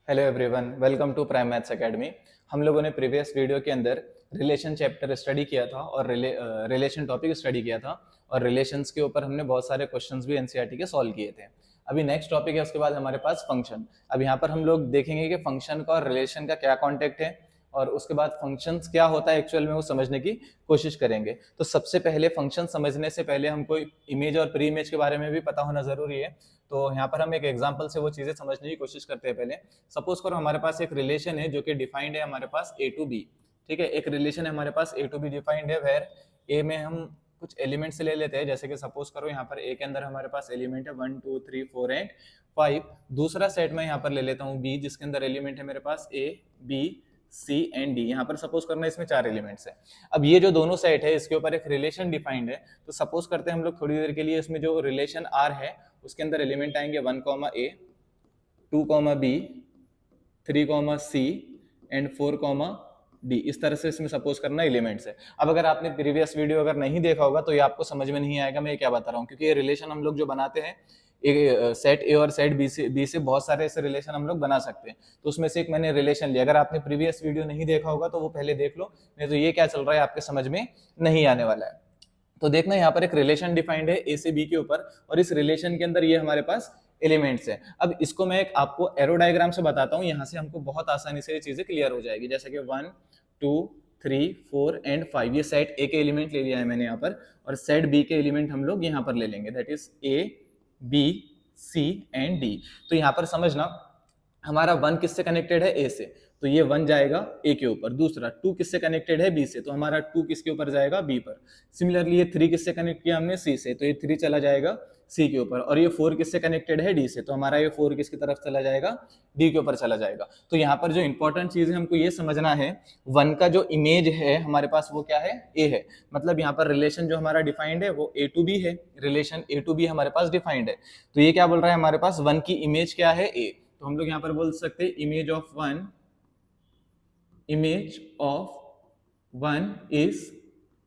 Hello everyone, welcome to prime maths academy. हम लोगों ने प्रीवियस वीडियो के अंदर रिलेशन चैप्टर स्टडी किया था और रिलेशन टॉपिक स्टडी किया था और रिलेशंस के ऊपर हमने बहुत सारे क्वेश्चंस भी एनसीईआरटी के सॉल्व किए थे। अभी नेक्स्ट टॉपिक है, उसके बाद हमारे पास फंक्शन। अब यहाँ पर हम लोग देखेंगे कि फंक्शन का और रिलेशन का क्या कॉन्टेक्ट है और उसके बाद फंक्शंस क्या होता है एक्चुअल में, वो समझने की कोशिश करेंगे। तो सबसे पहले फंक्शन समझने से पहले हमको इमेज और प्री इमेज के बारे में भी पता होना जरूरी है। तो यहाँ पर हम एक एग्जांपल से वो चीजें समझने की कोशिश करते हैं। पहले सपोज करो हमारे पास एक रिलेशन है जो कि डिफाइंड है हमारे पास ए टू बी। ठीक है, एक रिलेशन है हमारे पास ए टू बी डिफाइंड है, वेर ए में हम कुछ एलिमेंट्स ले लेते हैं। जैसे कि सपोज करो यहाँ पर ए के अंदर हमारे पास एलिमेंट है 1 2 3 4 एंड 5। दूसरा सेट में यहाँ पर ले लेता हूँ बी, जिसके अंदर एलिमेंट है मेरे पास A B C and D. यहाँ पर सपोज करना इसमें 4 एलिमेंट्स है। अब ये जो दोनों सेट है इसके ऊपर एक रिलेशन डिफाइंड है। तो सपोज करते हैं हम लोग थोड़ी देर के लिए, इसमें जो रिलेशन आर है उसके अंदर एलिमेंट आएंगे 1 ए 2 बी 3 सी एंड 4 डी। इस तरह से इसमें सपोज करना एलिमेंट्स है। अब अगर आपने प्रीवियस वीडियो अगर नहीं देखा होगा तो ये आपको समझ में नहीं आएगा मैं ये क्या बता रहा हूँ, क्योंकि ये रिलेशन हम लोग जो बनाते हैं सेट ए और सेट बी से बहुत सारे ऐसे रिलेशन हम लोग बना सकते हैं। तो उसमें से एक मैंने रिलेशन लिया। अगर आपने प्रीवियस वीडियो नहीं देखा होगा तो वो पहले देख लो, नहीं तो ये क्या चल रहा है आपके समझ में नहीं आने वाला है। तो देखना यहाँ पर एक रिलेशन डिफाइंड है ए से बी के ऊपर और इस रिलेशन के अंदर ये हमारे पास एलिमेंट्स है। अब इसको मैं एक आपको एरो डायग्राम से बताता हूँ, यहाँ से हमको बहुत आसानी से ये चीजें क्लियर हो जाएगी। जैसे कि 1 2 3 4 एंड 5 ये सेट ए के एलिमेंट ले लिया है मैंने यहाँ पर, और सेट बी के एलिमेंट हम लोग यहाँ पर ले लेंगे, that is A B C and D. तो यहाँ पर समझना हमारा 1 किससे कनेक्टेड है ए से, तो ये 1 जाएगा ए के ऊपर। दूसरा 2 किससे कनेक्टेड है बी से, तो हमारा 2 किसके ऊपर जाएगा बी पर। सिमिलरली ये 3 किससे कनेक्ट किया हमने सी से, तो ये 3 चला जाएगा सी के ऊपर। और ये 4 किससे कनेक्टेड है डी से, तो हमारा ये 4 किसकी तरफ चला जाएगा डी के ऊपर चला जाएगा। तो यहाँ पर जो इंपॉर्टेंट चीज है हमको ये समझना है, 1 का जो इमेज है हमारे पास वो क्या है ए है। मतलब यहाँ पर रिलेशन जो हमारा डिफाइंड है वो ए टू बी है, रिलेशन ए टू बी हमारे पास डिफाइंड है। तो ये क्या बोल रहा है हमारे पास 1 की इमेज क्या है ए, तो हम लोग यहाँ पर बोल सकते हैं image of 1 is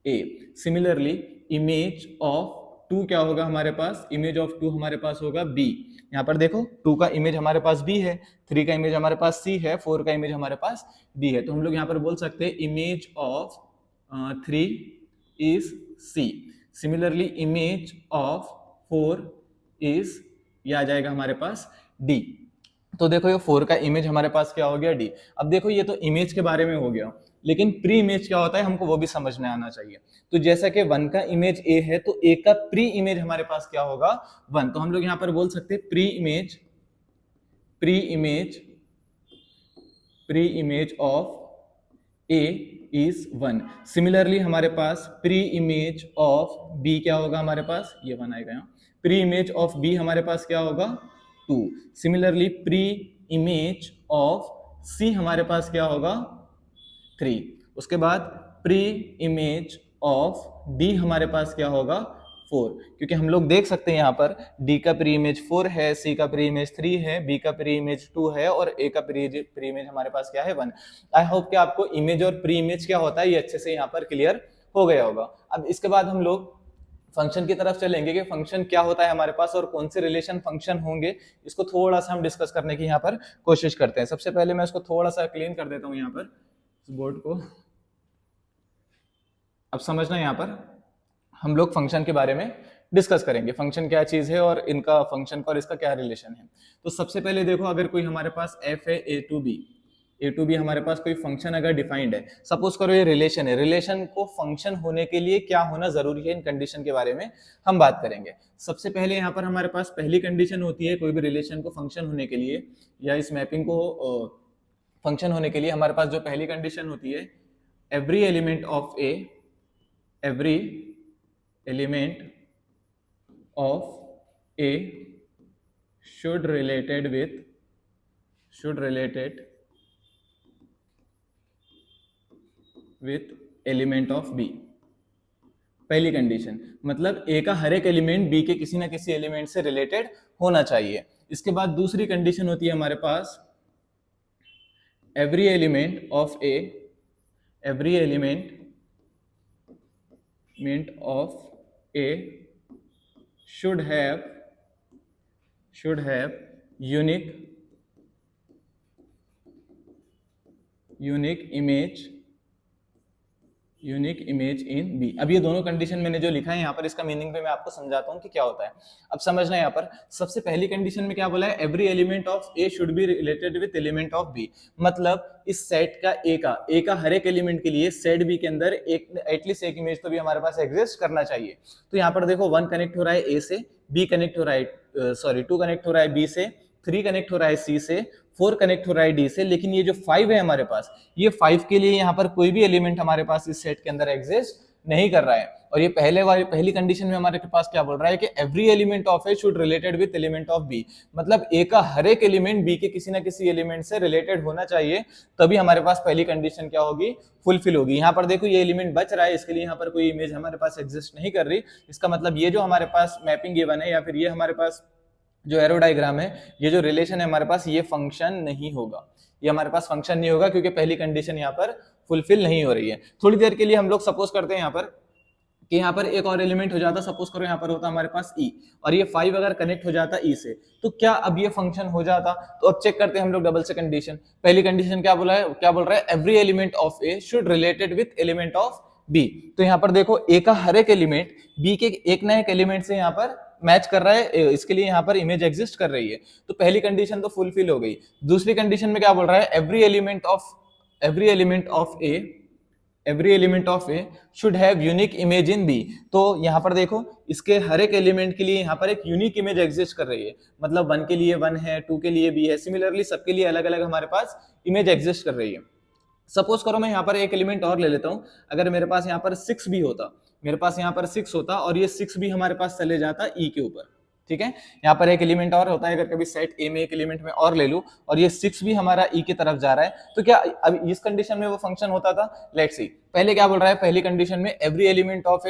a. Similarly image of 2 क्या होगा हमारे पास, इमेज ऑफ 2 हमारे पास होगा बी। यहाँ पर देखो 2 का इमेज हमारे पास बी है, 3 का इमेज हमारे पास सी है, 4 का इमेज हमारे पास डी है। तो हम लोग यहाँ पर बोल सकते हैं image of 3 is C. Similarly image of 4 is, ये आ जाएगा हमारे पास डी। तो देखो ये 4 का इमेज हमारे पास क्या हो गया डी। अब देखो ये तो इमेज के बारे में हो गया, लेकिन प्री इमेज क्या होता है हमको वो भी समझ में आना चाहिए। तो जैसा कि 1 का इमेज ए है तो ए का प्री इमेज हमारे पास क्या होगा 1। तो हम लोग यहाँ पर बोल सकते हैं pre image of A is 1। Similarly हमारे पास प्री इमेज ऑफ बी क्या होगा हमारे पास, ये 1 आएगा यहाँ। प्री इमेज ऑफ बी हमारे पास क्या होगा 2। सिमिलरली प्री इमेज ऑफ सी हमारे पास क्या होगा 3। उसके बाद प्री इमेज ऑफ डी हमारे पास क्या होगा 4, क्योंकि हम लोग देख सकते हैं यहाँ पर डी का प्री इमेज 4 है, सी का प्री इमेज 3 है, बी का प्री इमेज 2 है और ए का प्री इमेज हमारे पास क्या है 1। आई होप कि आपको इमेज और प्री इमेज क्या होता है ये अच्छे से यहाँ पर क्लियर हो गया होगा। अब इसके बाद हम लोग फंक्शन की तरफ चलेंगे कि फंक्शन क्या होता है हमारे पास और कौन से रिलेशन फंक्शन होंगे, इसको थोड़ा सा हम डिस्कस करने की यहाँ पर कोशिश करते हैं। सबसे पहले मैं इसको थोड़ा सा क्लीन कर देता हूँ यहाँ पर बोर्ड को। अब समझना यहाँ पर हम लोग फंक्शन के बारे में डिस्कस करेंगे, फंक्शन क्या चीज है और इनका फंक्शन का और इसका क्या रिलेशन है। तो सबसे पहले देखो अगर कोई हमारे पास एफ है ए टू बी हमारे पास कोई फंक्शन अगर डिफाइंड है, सपोज करो ये रिलेशन है, रिलेशन को फंक्शन होने के लिए क्या होना जरूरी है इन कंडीशन के बारे में हम बात करेंगे। सबसे पहले यहाँ पर हमारे पास पहली कंडीशन होती है कोई भी रिलेशन को फंक्शन होने के लिए या इस मैपिंग को फंक्शन होने के लिए हमारे पास जो पहली कंडीशन होती है, every element of A should related with element of B. पहली कंडीशन मतलब ए का हर एक एलिमेंट बी के किसी ना किसी एलिमेंट से रिलेटेड होना चाहिए। इसके बाद दूसरी कंडीशन होती है हमारे पास every element of A should have unique unique image in B. अब ये दोनों कंडीशन मैंने जो लिखा है यहाँ पर, इसका मीनिंग भी मैं आपको समझाता हूँ कि क्या होता है। अब समझना यहाँ पर, सबसे पहली कंडीशन में क्या बोला है, every element of A should be related with element of B. मतलब इस सेट का ए का हर एक एलिमेंट के लिए सेट बी के अंदर एक एटलीस्ट एक इमेज तो भी हमारे पास एग्जिस्ट करना चाहिए। तो यहाँ पर देखो 1 कनेक्ट हो रहा है ए से, बी कनेक्ट हो रहा है, सॉरी 2 कनेक्ट हो रहा है बी से, 3 कनेक्ट हो रहा है सी से, 4 कनेक्ट हो रहा है डी से। लेकिन ये जो 5 है हमारे पास, ये 5 के लिए यहाँ पर कोई भी एलिमेंट हमारे पास इस सेट के अंदर एग्जिस्ट नहीं कर रहा है। और ये पहली कंडीशन में हमारे पास क्या बोल रहा है कि every element of A should related with element of B. मतलब ए का हर एक एलिमेंट बी के किसी ना किसी एलिमेंट से रिलेटेड होना चाहिए, तभी हमारे पास पहली कंडीशन क्या होगी, फुलफिल होगी। यहाँ पर देखो ये एलिमेंट बच रहा है, इसके लिए यहाँ पर कोई इमेज हमारे पास एग्जिस्ट नहीं कर रही। इसका मतलब ये जो हमारे पास मैपिंग गिवन है, या फिर ये हमारे पास जो एरो डायग्राम है, ये जो रिलेशन है हमारे पास, ये फंक्शन नहीं होगा। ये हमारे पास फंक्शन नहीं होगा क्योंकि पहली कंडीशन यहाँ पर फुलफिल नहीं हो रही है। थोड़ी देर के लिए हम लोग सपोज करते हैं यहाँ पर कि यहाँ पर एक और एलिमेंट हो जाता, सपोज करो यहाँ पर होता हमारे पास ई, और ये 5 अगर कनेक्ट हो जाता ई से, तो क्या अब ये फंक्शन हो जाता? तो अब चेक करते हैं हम लोग डबल से कंडीशन। पहली कंडीशन क्या बोला है, क्या बोल रहा है, every element of A should related with element of B. तो यहाँ पर देखो ए का हर एक एलिमेंट बी के एक ना एक एलिमेंट से यहाँ पर मैच कर रहा है, इसके लिए यहाँ पर इमेज एग्जिस्ट कर रही है। तो पहली कंडीशन तो फुलफिल हो गई। दूसरी कंडीशन में क्या बोल रहा है, every element of A should have unique image in B. तो यहाँ पर देखो इसके हर एक एलिमेंट के लिए यहाँ पर एक यूनिक इमेज एग्जिस्ट कर रही है। मतलब 1 के लिए 1 है, 2 के लिए भी है, सिमिलरली सबके लिए अलग अलग हमारे पास इमेज एग्जिस्ट कर रही है। सपोज करो मैं यहाँ पर एक एलिमेंट और ले लेता हूँ, अगर मेरे पास यहाँ पर 6 भी होता, मेरे पास यहाँ पर 6 होता और ये 6 भी हमारे पास चले जाता ई के ऊपर, ठीक है। यहाँ पर एक एलिमेंट और होता है, अगर कभी सेट ए में एक एलिमेंट में और ले लूं और ये 6 भी हमारा ई की तरफ जा रहा है, तो क्या अब इस कंडीशन में वो फंक्शन होता था? Let's see. पहले क्या बोल रहा है, पहली कंडीशन में every element of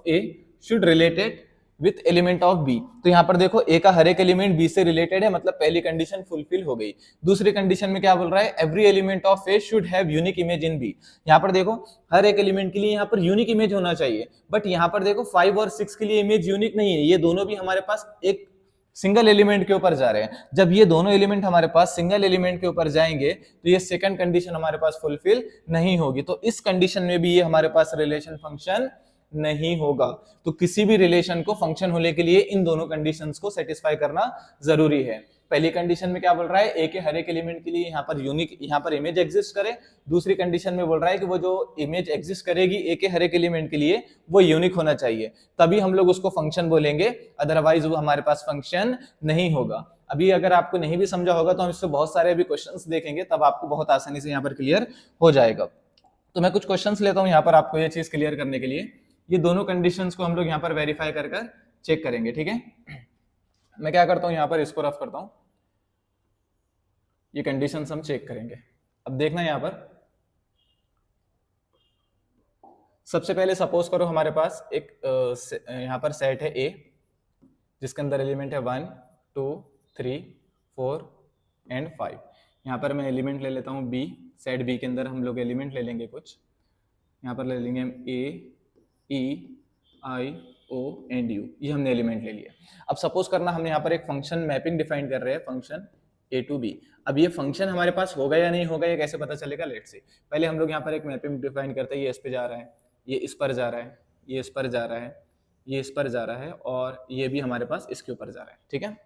A should related with element of B. तो यहाँ पर देखो ए का हर एक एलिमेंट बी से रिलेटेड है, मतलब पहली कंडीशन फुलफिल हो गई। दूसरी कंडीशन में क्या बोल रहा है, every element of A should have unique image in B. यहाँ पर देखो हर एक एलिमेंट के लिए यहाँ पर यूनिक इमेज होना चाहिए, बट यहाँ पर देखो 5 और 6 के लिए इमेज यूनिक नहीं है। ये दोनों भी हमारे पास एक सिंगल एलिमेंट के ऊपर जा रहे हैं। जब ये दोनों एलिमेंट हमारे पास सिंगल एलिमेंट के ऊपर जाएंगे तो ये सेकंड कंडीशन हमारे पास फुलफिल नहीं होगी। तो इस कंडीशन में भी ये हमारे पास रिलेशन फंक्शन नहीं होगा। तो किसी भी रिलेशन को फंक्शन होने के लिए इन दोनों कंडीशंस को सेटिस्फाई करना जरूरी है। पहली कंडीशन में क्या बोल रहा है, ए के हर एक एलिमेंट के लिए यहाँ पर इमेज एग्जिस्ट करे। दूसरी कंडीशन में बोल रहा है कि वो जो इमेज एग्जिस्ट करेगी ए के हर एक एलिमेंट के लिए, वो यूनिक होना चाहिए, तभी हम लोग उसको फंक्शन बोलेंगे, अदरवाइज वो हमारे पास फंक्शन नहीं होगा। अभी अगर आपको नहीं भी समझा होगा तो हम इससे बहुत सारे अभी क्वेश्चंस देखेंगे, तब आपको बहुत आसानी से यहाँ पर क्लियर हो जाएगा। तो मैं कुछ क्वेश्चंस लेता हूँ यहाँ पर आपको ये चीज क्लियर करने के लिए। ये दोनों कंडीशंस को हम लोग यहाँ पर वेरीफाई कर चेक करेंगे, ठीक है। मैं क्या करता हूँ, यहाँ पर इसको रफ करता हूँ, ये कंडीशंस हम चेक करेंगे। अब देखना यहाँ पर, सबसे पहले सपोज करो हमारे पास एक यहाँ पर सेट है ए, जिसके अंदर एलिमेंट है 1 2 3 4 एंड 5। यहाँ पर मैं एलिमेंट ले लेता हूँ बी, सेट बी के अंदर हम लोग एलिमेंट ले लेंगे कुछ। यहाँ पर ले लेंगे हम ए, ई, आई, ओ एंड यू, ये हमने एलिमेंट ले लिया। अब सपोज करना हमने यहाँ पर एक फंक्शन मैपिंग डिफाइन कर रहे हैं, फंक्शन ए टू बी। अब ये फंक्शन हमारे पास होगा या नहीं होगा, ये कैसे पता चलेगा? लेट्स से पहले हम लोग यहाँ पर एक मैपिंग डिफाइन करते हैं, ये इस पे जा रहा है, ये इस पर जा रहा है, ये इस पर जा रहा है, ये इस पर जा रहा है, और ये भी हमारे पास इसके ऊपर जा रहा है, ठीक है।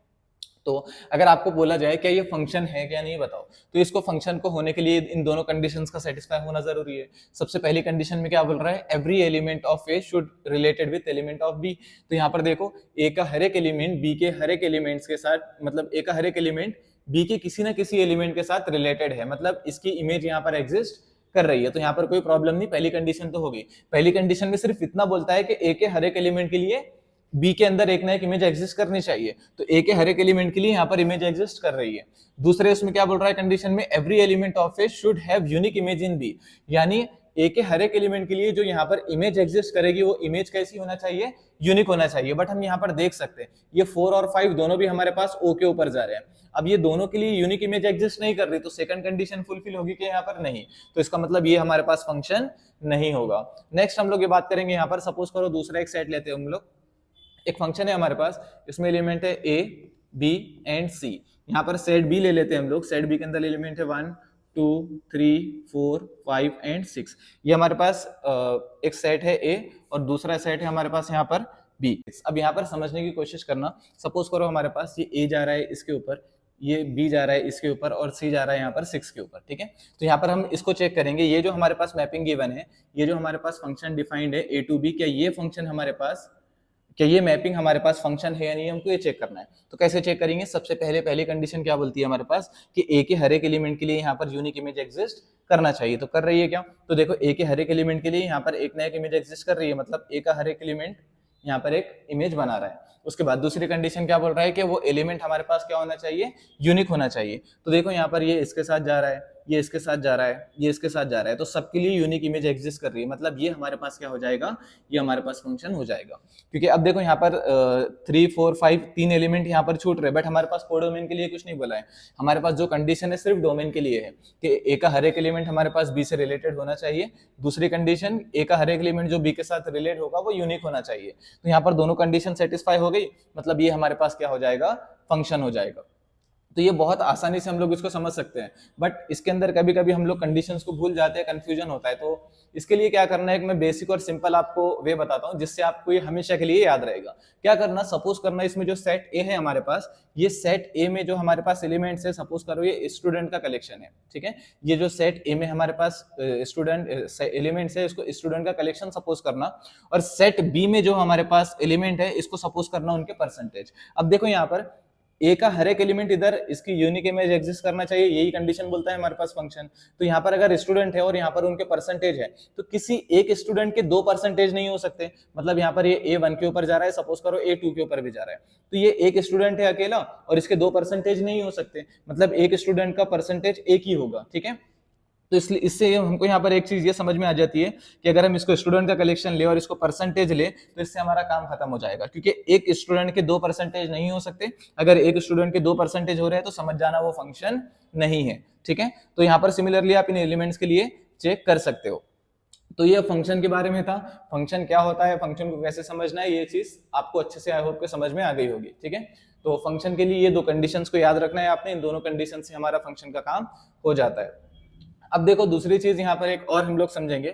तो अगर आपको बोला जाए क्या ये फंक्शन है क्या नहीं बताओ, तो इसको फंक्शन को होने के लिए इन दोनों कंडीशंस का सेटिस्फाई होना जरूरी है। सबसे पहली कंडीशन में क्या बोल रहा है, every element of A should related with element of B. तो यहाँ पर देखो ए का हर एक एलिमेंट बी के हर एक एलिमेंट्स के साथ, मतलब ए का हर एक एलिमेंट बी के किसी ना किसी एलिमेंट के साथ रिलेटेड है, मतलब इसकी इमेज यहाँ पर एग्जिस्ट कर रही है। तो यहाँ पर कोई प्रॉब्लम नहीं, पहली कंडीशन तो होगी। पहली कंडीशन में सिर्फ इतना बोलता है कि ए के हर एक एलिमेंट के लिए बी के अंदर एक ना एक इमेज एग्जिस्ट करनी चाहिए, तो ए के हर एक एलिमेंट के लिए यहाँ पर इमेज एग्जिस्ट कर रही है। दूसरे उसमें क्या बोल रहा है कंडीशन में, every element of A should have unique image in B, यानी ए के हर एक एलिमेंट के लिए जो यहाँ पर इमेज एग्जिस्ट करेगी वो इमेज कैसी होना चाहिए, यूनिक होना चाहिए। बट हम यहाँ पर देख सकते हैं ये 4 और 5 दोनों भी हमारे पास ओ के ऊपर जा रहे हैं। अब ये दोनों के लिए यूनिक इमेज एग्जिस्ट नहीं कर रही, तो सेकंड कंडीशन फुलफिल होगी कि यहाँ पर नहीं, तो इसका मतलब ये हमारे पास फंक्शन नहीं होगा। नेक्स्ट हम लोग ये बात करेंगे, यहाँ पर सपोज करो दूसरा एक सेट लेते हैं हम लोग, एक फंक्शन है हमारे पास, इसमें एलिमेंट है ए, बी एंड सी। यहाँ पर सेट बी ले लेते हैं हम लोग, सेट बी के अंदर एलिमेंट है 1 2 3 4 5 एंड 6। ये हमारे पास एक सेट है ए और दूसरा सेट है हमारे पास यहाँ पर बी। अब यहाँ पर समझने की कोशिश करना, सपोज करो हमारे पास ये ए जा रहा है इसके ऊपर, ये बी जा रहा है इसके ऊपर और सी जा रहा है यहाँ पर 6 के ऊपर, ठीक है। तो यहाँ पर हम इसको चेक करेंगे, ये जो हमारे पास मैपिंग गिवन है, ये जो हमारे पास फंक्शन डिफाइंड है ए टू बी, क्या ये फंक्शन हमारे पास, क्या ये मैपिंग हमारे पास फंक्शन है या नहीं, हमको ये चेक करना है। तो कैसे चेक करेंगे, सबसे पहली कंडीशन क्या बोलती है हमारे पास कि ए के हर एक एलिमेंट के लिए यहाँ पर यूनिक इमेज एग्जिस्ट करना चाहिए। तो कर रही है क्या, तो देखो ए के हर एक एलिमेंट के लिए यहाँ पर एक ना एक इमेज एग्जिस्ट कर रही है, मतलब ए का हर एक एलिमेंट यहाँ पर एक इमेज बना रहा है। उसके बाद दूसरी कंडीशन क्या बोल रहा है कि वो एलिमेंट हमारे पास क्या होना चाहिए, यूनिक होना चाहिए। तो देखो यहाँ पर ये इसके साथ जा रहा है, ये इसके साथ जा रहा है, ये इसके साथ जा रहा है, तो सबके लिए यूनिक इमेज एग्जिस्ट कर रही है, मतलब ये हमारे पास क्या हो जाएगा, ये हमारे पास फंक्शन हो जाएगा। क्योंकि अब देखो यहाँ पर 3 4 5 तीन एलिमेंट यहाँ पर छूट रहे, बट हमारे पास कोडोमेन के लिए कुछ नहीं बोला है। हमारे पास जो कंडीशन है सिर्फ डोमेन के लिए है कि ए का हर एक एलिमेंट हमारे पास बी से रिलेटेड होना चाहिए। दूसरी कंडीशन, ए का हर एक एलिमेंट जो बी के साथ रिलेट होगा वो यूनिक होना चाहिए। तो यहाँ पर दोनों कंडीशन सेटिस्फाई हो गई, मतलब ये हमारे पास क्या हो जाएगा, फंक्शन हो जाएगा। तो ये बहुत आसानी से हम लोग इसको समझ सकते हैं, बट इसके अंदर कभी कभी हम लोग कंडीशंस को भूल जाते हैं, कंफ्यूजन होता है। तो इसके लिए क्या करना है, मैं बेसिक और सिंपल आपको वे बताता हूं जिससे आपको ये हमेशा के लिए याद रहेगा। क्या करना, सपोज करना इसमें जो सेट ए है हमारे पास, ये सेट ए में जो हमारे पास एलिमेंट्स है, सपोज करो ये स्टूडेंट का कलेक्शन है, ठीक है। ये जो सेट ए में हमारे पास स्टूडेंट एलिमेंट्स है, इसको स्टूडेंट का कलेक्शन सपोज करना, और सेट बी में जो हमारे पास एलिमेंट है इसको सपोज करना उनके परसेंटेज। अब देखो यहाँ पर ए का हर एक एलिमेंट इधर इसकी यूनिक इमेज एग्जिस्ट करना चाहिए, यही कंडीशन बोलता है हमारे पास फंक्शन। तो यहाँ पर अगर स्टूडेंट है और यहाँ पर उनके परसेंटेज है, तो किसी एक स्टूडेंट के दो परसेंटेज नहीं हो सकते। मतलब यहाँ पर ये A1 के ऊपर जा रहा है, सपोज करो A2 के ऊपर भी जा रहा है, तो ये एक स्टूडेंट है अकेला और इसके दो परसेंटेज नहीं हो सकते, मतलब एक स्टूडेंट का परसेंटेज एक ही होगा, ठीक है। तो इसलिए इससे हमको यहाँ पर एक चीज ये समझ में आ जाती है कि अगर हम इसको स्टूडेंट का कलेक्शन ले और इसको परसेंटेज ले तो इससे हमारा काम खत्म हो जाएगा, क्योंकि एक स्टूडेंट के दो परसेंटेज नहीं हो सकते। अगर एक स्टूडेंट के दो परसेंटेज हो रहे हैं तो समझ जाना वो फंक्शन नहीं है, ठीक है। तो यहाँ पर सिमिलरली आप इन एलिमेंट्स के लिए चेक कर सकते हो। तो ये फंक्शन के बारे में था, फंक्शन क्या होता है, फंक्शन को कैसे समझना है, ये चीज आपको अच्छे से आई होप के समझ में आ गई होगी, ठीक है। तो फंक्शन के लिए ये दो कंडीशंस को याद रखना है आपने, इन दोनों कंडीशन से हमारा फंक्शन का काम हो जाता है। अब देखो दूसरी चीज यहाँ पर एक और हम लोग समझेंगे,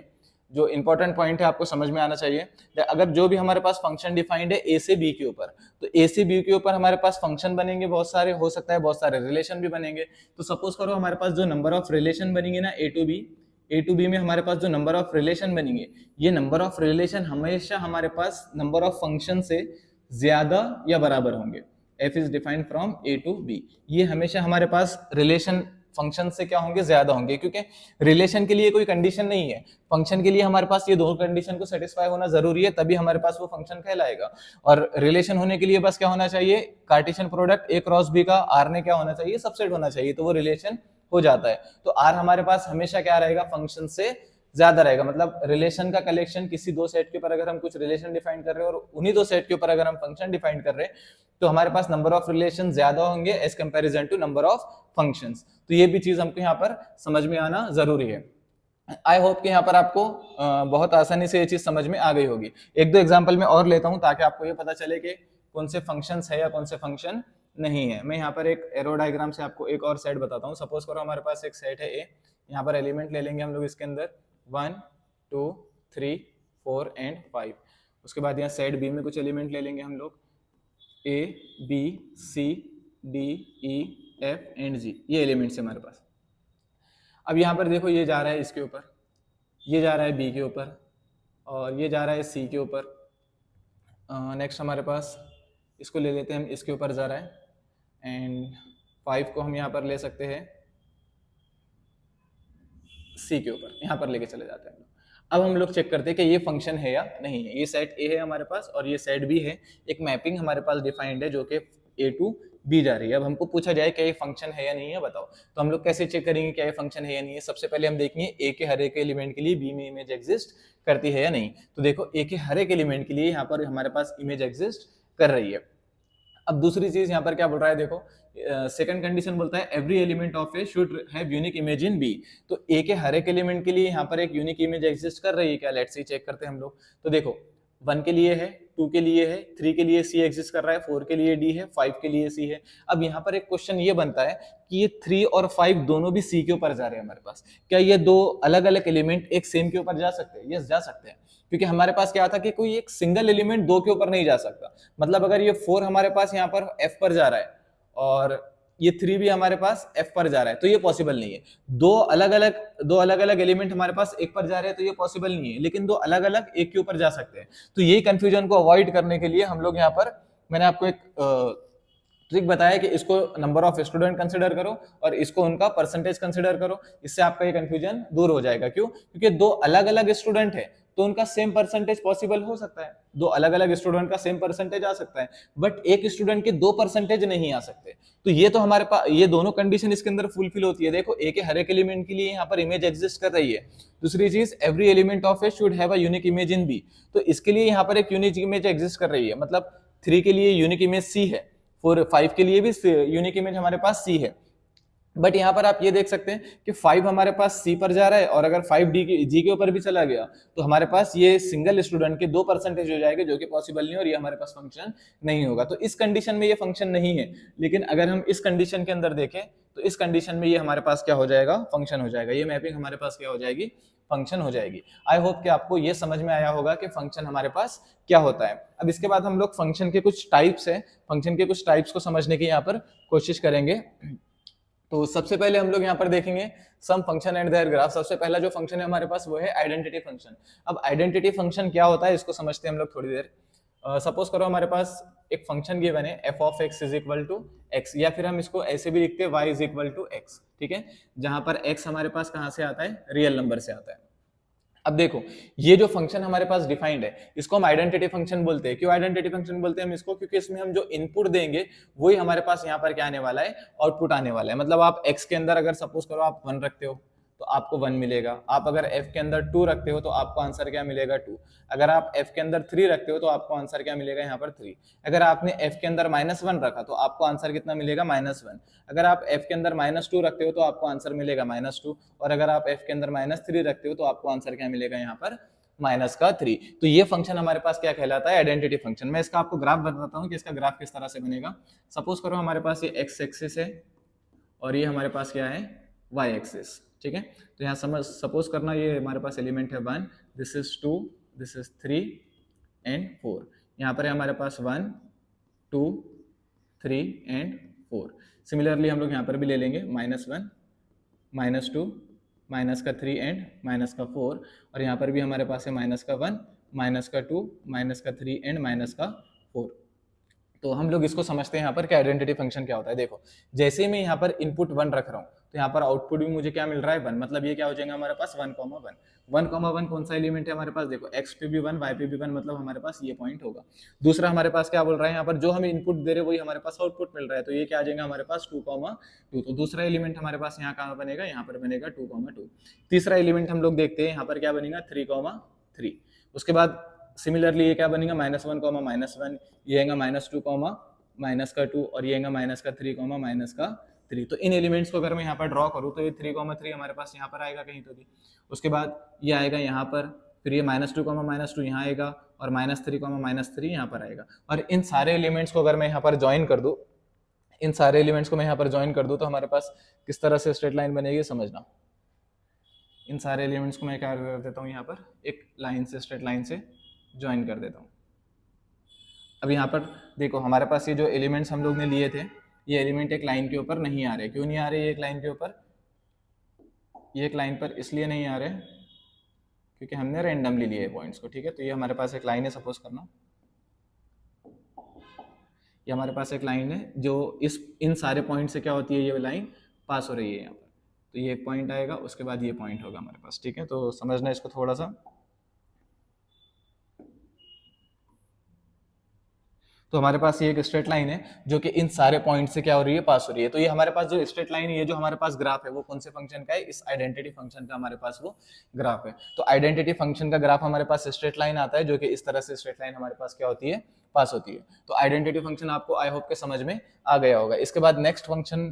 जो इंपॉर्टेंट पॉइंट है आपको समझ में आना चाहिए। अगर जो भी हमारे पास फंक्शन डिफाइंड है ए से बी के ऊपर, तो ए से बी के ऊपर हमारे पास फंक्शन बनेंगे बहुत सारे, हो सकता है बहुत सारे रिलेशन भी बनेंगे। तो सपोज करो हमारे पास जो नंबर ऑफ रिलेशन बनेंगे ना ए टू बी में हमारे पास जो नंबर ऑफ रिलेशन बनेंगे, ये नंबर ऑफ रिलेशन हमेशा हमारे पास नंबर ऑफ फंक्शन से ज्यादा या बराबर होंगे। F is defined from A to B, ये हमेशा हमारे पास रिलेशन फंक्शन से क्या होंगे, ज्यादा होंगे, क्योंकि रिलेशन के लिए कोई कंडीशन नहीं है, फंक्शन के लिए हमारे पास ये दोनों कंडीशन को सेटिस्फाई होना जरूरी है, तभी हमारे पास वो फंक्शन कहलाएगा। और रिलेशन होने के लिए बस क्या होना चाहिए, Cartesian product A cross B का आर ने क्या होना चाहिए, सबसेट होना चाहिए, तो वो रिलेशन हो जाता है। तो आर हमारे पास हमेशा क्या रहेगा, फंक्शन से ज्यादा रहेगा। मतलब रिलेशन का कलेक्शन, किसी दो सेट के ऊपर अगर हम कुछ रिलेशन डिफाइन कर रहे हैं और उन्हीं दो सेट के ऊपर अगर हम फंक्शन डिफाइन कर रहे हैं, तो हमारे पास नंबर ऑफ रिलेशन ज्यादा होंगे as comparison to number of functions. तो ये भी चीज हमको यहाँ पर समझ में आना जरूरी है। आई होप कि यहाँ पर आपको बहुत आसानी से ये चीज समझ में आ गई होगी। एक दो एग्जाम्पल में और लेता हूँ ताकि आपको ये पता चले कि कौन से फंक्शंस है या कौन से फंक्शन नहीं है। मैं यहाँ पर एक एरो डायग्राम से आपको एक और सेट बताता हूँ। सपोज करो हमारे पास एक सेट है ए, यहाँ पर एलिमेंट ले लेंगे हम लोग इसके अंदर 1 2 3 4 एंड 5। उसके बाद यहाँ सेट बी में कुछ एलिमेंट ले लेंगे हम लोग, A B C D E F and G, ये एलिमेंट्स है हमारे पास। अब यहाँ पर देखो ये जा रहा है इसके ऊपर, ये जा रहा है बी के ऊपर और ये जा रहा है सी के ऊपर। नेक्स्ट हमारे पास इसको ले लेते हैं हम, इसके ऊपर जा रहा है, एंड 5 को हम यहाँ पर ले सकते हैं सी के ऊपर, यहाँ पर लेके चले जाते हैं। अब हम लोग चेक करते हैं कि ये फंक्शन है या नहीं है। ये सेट ए है हमारे पास और ये सेट बी है, एक मैपिंग हमारे पास डिफाइंड है जो कि ए टू बी जा रही है। अब हमको पूछा जाए क्या ये फंक्शन है या नहीं है, बताओ। तो हम लोग कैसे चेक करेंगे क्या ये फंक्शन है या नहीं है। सबसे पहले हम देखेंगे ए के हर एक एलिमेंट के लिए बी में इमेज एग्जिस्ट करती है या नहीं। तो देखो ए के हर एक एलिमेंट के लिए यहाँ पर हमारे पास इमेज एग्जिस्ट कर रही है। अब दूसरी चीज यहाँ पर क्या बोल रहा है, देखो सेकंड कंडीशन बोलता है every element of A should have unique image in B. तो ए के हर एक एलिमेंट के लिए यहाँ पर एक यूनिक इमेज एग्जिस्ट कर रही है क्या, लेट्स सी चेक करते हैं हम लोग। तो देखो 1 के लिए है, 2 के लिए है, 3 के लिए C एग्जिस्ट कर रहा है, 4 के लिए D है, 5 के लिए C है। अब यहाँ पर एक क्वेश्चन ये बनता है कि ये 3 और 5 दोनों भी C के ऊपर जा रहे हैं हमारे पास, क्या ये दो अलग अलग एलिमेंट एक सेम के ऊपर जा सकते हैं? यस, जा सकते हैं, क्योंकि हमारे पास क्या था कि कोई एक सिंगल एलिमेंट दो के ऊपर नहीं जा सकता। मतलब अगर ये 4 हमारे पास यहाँ पर F पर जा रहा है और ये 3 भी हमारे पास F पर जा रहा है, तो ये पॉसिबल नहीं है। दो अलग अलग एलिमेंट हमारे पास एक पर जा रहे हैं, तो ये पॉसिबल नहीं है, लेकिन दो अलग अलग एक के ऊपर जा सकते हैं। तो यही कंफ्यूजन को अवॉइड करने के लिए हम लोग यहाँ पर, मैंने आपको एक ट्रिक बताया कि इसको नंबर ऑफ स्टूडेंट कंसिडर करो और इसको उनका परसेंटेज कंसिडर करो, इससे आपका ये कंफ्यूजन दूर हो जाएगा। क्यों? क्योंकि दो अलग अलग स्टूडेंट है तो उनका सेम परसेंटेज पॉसिबल हो सकता है, दो अलग अलग स्टूडेंट का सेम परसेंटेज आ सकता है, बट एक स्टूडेंट के दो परसेंटेज नहीं आ सकते। तो ये तो हमारे पास ये दोनों कंडीशन इसके अंदर फुलफिल होती है। देखो, ए के हर एक एलिमेंट के लिए यहाँ पर इमेज एग्जिस्ट कर रही है। दूसरी चीज, every element of A should have a unique image in B, तो इसके लिए यहाँ पर एक यूनिक इमेज एग्जिस्ट कर रही है। मतलब 3 के लिए यूनिक इमेज सी है, 5 के लिए भी यूनिक इमेज हमारे पास सी है। बट यहाँ पर आप ये देख सकते हैं कि 5 हमारे पास सी पर जा रहा है, और अगर 5 जी के ऊपर भी चला गया तो हमारे पास ये सिंगल स्टूडेंट के 2% हो जाएंगे, जो कि पॉसिबल नहीं, और ये हमारे पास फंक्शन नहीं होगा। तो इस कंडीशन में ये फंक्शन नहीं है। लेकिन अगर हम इस कंडीशन के अंदर देखें तो इस कंडीशन में ये हमारे पास क्या हो जाएगा? फंक्शन हो जाएगा। ये मैपिंग हमारे पास क्या हो जाएगी? फंक्शन हो जाएगी। आई होप कि आपको ये समझ में आया होगा कि फंक्शन हमारे पास क्या होता है। अब इसके बाद हम लोग फंक्शन के कुछ टाइप्स है, फंक्शन के कुछ टाइप्स को समझने की यहाँ पर कोशिश करेंगे। तो सबसे पहले हम लोग यहाँ पर देखेंगे सम फंक्शन एंड देयर ग्राफ। सबसे पहला जो फंक्शन है हमारे पास वो है आइडेंटिटी फंक्शन। अब आइडेंटिटी फंक्शन क्या होता है इसको समझते हैं हम लोग थोड़ी देर। सपोज करो हमारे पास एक फंक्शन गिवन है f of x is equal to x, या फिर हम इसको ऐसे भी लिखते हैं y is equal to x, ठीक है, जहां पर x हमारे पास कहां से आता है? रियल नंबर से आता है। अब देखो, ये जो फंक्शन हमारे पास डिफाइंड है इसको हम आइडेंटिटी फंक्शन बोलते हैं। क्यों आइडेंटिटी फंक्शन बोलते हैं हम इसको? क्योंकि इसमें हम जो इनपुट देंगे वही हमारे पास यहाँ पर क्या आने वाला है? आउटपुट आने वाला है। मतलब आप x के अंदर अगर सपोज करो आप 1 रखते हो तो आपको 1 मिलेगा। आप अगर f के अंदर 2 रखते हो तो आपको आंसर क्या मिलेगा? 2। अगर आप f के अंदर 3 रखते हो तो आपको आंसर क्या मिलेगा? यहाँ पर 3। अगर आपने f के अंदर -1 रखा तो आपको आंसर कितना मिलेगा? -1। अगर आप f के अंदर -2 रखते हो तो आपको आंसर मिलेगा -2, और अगर आप f के अंदर -3 रखते हो तो आपको आंसर क्या मिलेगा? यहाँ पर -3। तो ये फंक्शन हमारे पास क्या कहलाता है? Identity function. मैं इसका आपको ग्राफ बताता हूँ कि इसका ग्राफ किस तरह से बनेगा। सपोज करो हमारे पास ये x एक्सिस है और ये हमारे पास क्या है? y एक्सिस, ठीक है। तो यहाँ सपोज करना ये हमारे पास एलिमेंट है 1, this is 2, this is 3 and 4। यहाँ पर है हमारे पास 1, 2, 3 एंड 4। सिमिलरली हम लोग यहाँ पर भी ले लेंगे -1, -2, -3 एंड -4, और यहाँ पर भी हमारे पास है -1, -2, -3 एंड -4। तो हम लोग इसको समझते हैं यहाँ पर कि आइडेंटिटी फंक्शन क्या होता है। देखो, जैसे ही मैं यहाँ पर इनपुट 1 रख रहा हूँ तो यहाँ पर आउटपुट भी मुझे क्या मिल रहा है? 1। मतलब ये क्या हो जाएगा हमारे पास? 1, 1, 1 कौन सा एलिमेंट है हमारे पास? देखो, x पे भी 1, y पे भी 1, मतलब हमारे पास ये पॉइंट होगा। दूसरा हमारे पास क्या बोल रहा है? यहाँ पर जो हमें इनपुट दे रहे हैं वही हमारे पास आउटपुट मिल रहा है, तो ये क्या आ जाएगा हमारे पास? 2, 2। तो दूसरा एलिमेंट हमारे पास यहाँ कहाँ बनेगा? यहाँ पर बनेगा 2, 2। तीसरा एलिमेंट हम लोग देखते हैं, यहाँ पर क्या बनेगा? 3, 3। उसके बाद सिमिलरली ये क्या बनेगा? -1, -1, ये आएगा -2, -2, और ये आएगा -3, -3। तो इन एलिमेंट्स को अगर मैं यहाँ पर ड्रॉ करूँ तो ये 3, 3 हमारे पास यहाँ पर आएगा कहीं तो भी। उसके बाद ये आएगा यहाँ पर, फिर ये -2, -2 यहाँ आएगा, और -3, -3 यहाँ पर आएगा। और इन सारे एलिमेंट्स को अगर मैं यहाँ पर ज्वाइन कर दूँ, तो हमारे पास किस तरह से स्ट्रेट लाइन बनेगी समझना। इन सारे एलिमेंट्स को मैं क्या कर देता हूँ? यहाँ पर एक लाइन से, स्ट्रेट लाइन से ज्वाइन कर देता हूँ। अब यहाँ पर देखो, हमारे पास ये जो एलिमेंट्स हम लोग ने लिए थे, ये एलिमेंट एक लाइन के ऊपर नहीं आ रहे। क्यों नहीं आ रहे ये एक लाइन के ऊपर? ये एक लाइन पर इसलिए नहीं आ रहे क्योंकि हमने रैंडमली लिए पॉइंट्स को, ठीक है। तो ये हमारे पास एक लाइन है, सपोज करना ये हमारे पास एक लाइन है जो इन सारे पॉइंट से क्या होती है? ये लाइन पास हो रही है यहाँ पर। तो ये एक पॉइंट आएगा, उसके बाद ये पॉइंट होगा हमारे पास, ठीक है। तो समझना इसको थोड़ा सा। तो हमारे पास ये एक स्ट्रेट लाइन है जो कि इन सारे पॉइंट से क्या हो रही है? पास हो रही है। तो ये हमारे पास जो स्ट्रेट लाइन है, ये जो हमारे पास ग्राफ है, वो कौन से फंक्शन का है? इस आइडेंटिटी फंक्शन का हमारे पास वो ग्राफ है। तो आइडेंटिटी फंक्शन का ग्राफ हमारे पास स्ट्रेट लाइन आता है, जो कि इस तरह से स्ट्रेट लाइन हमारे पास क्या होती है? पास होती है। तो आइडेंटिटी फंक्शन आपको आई होप के समझ में आ गया होगा। इसके बाद नेक्स्ट फंक्शन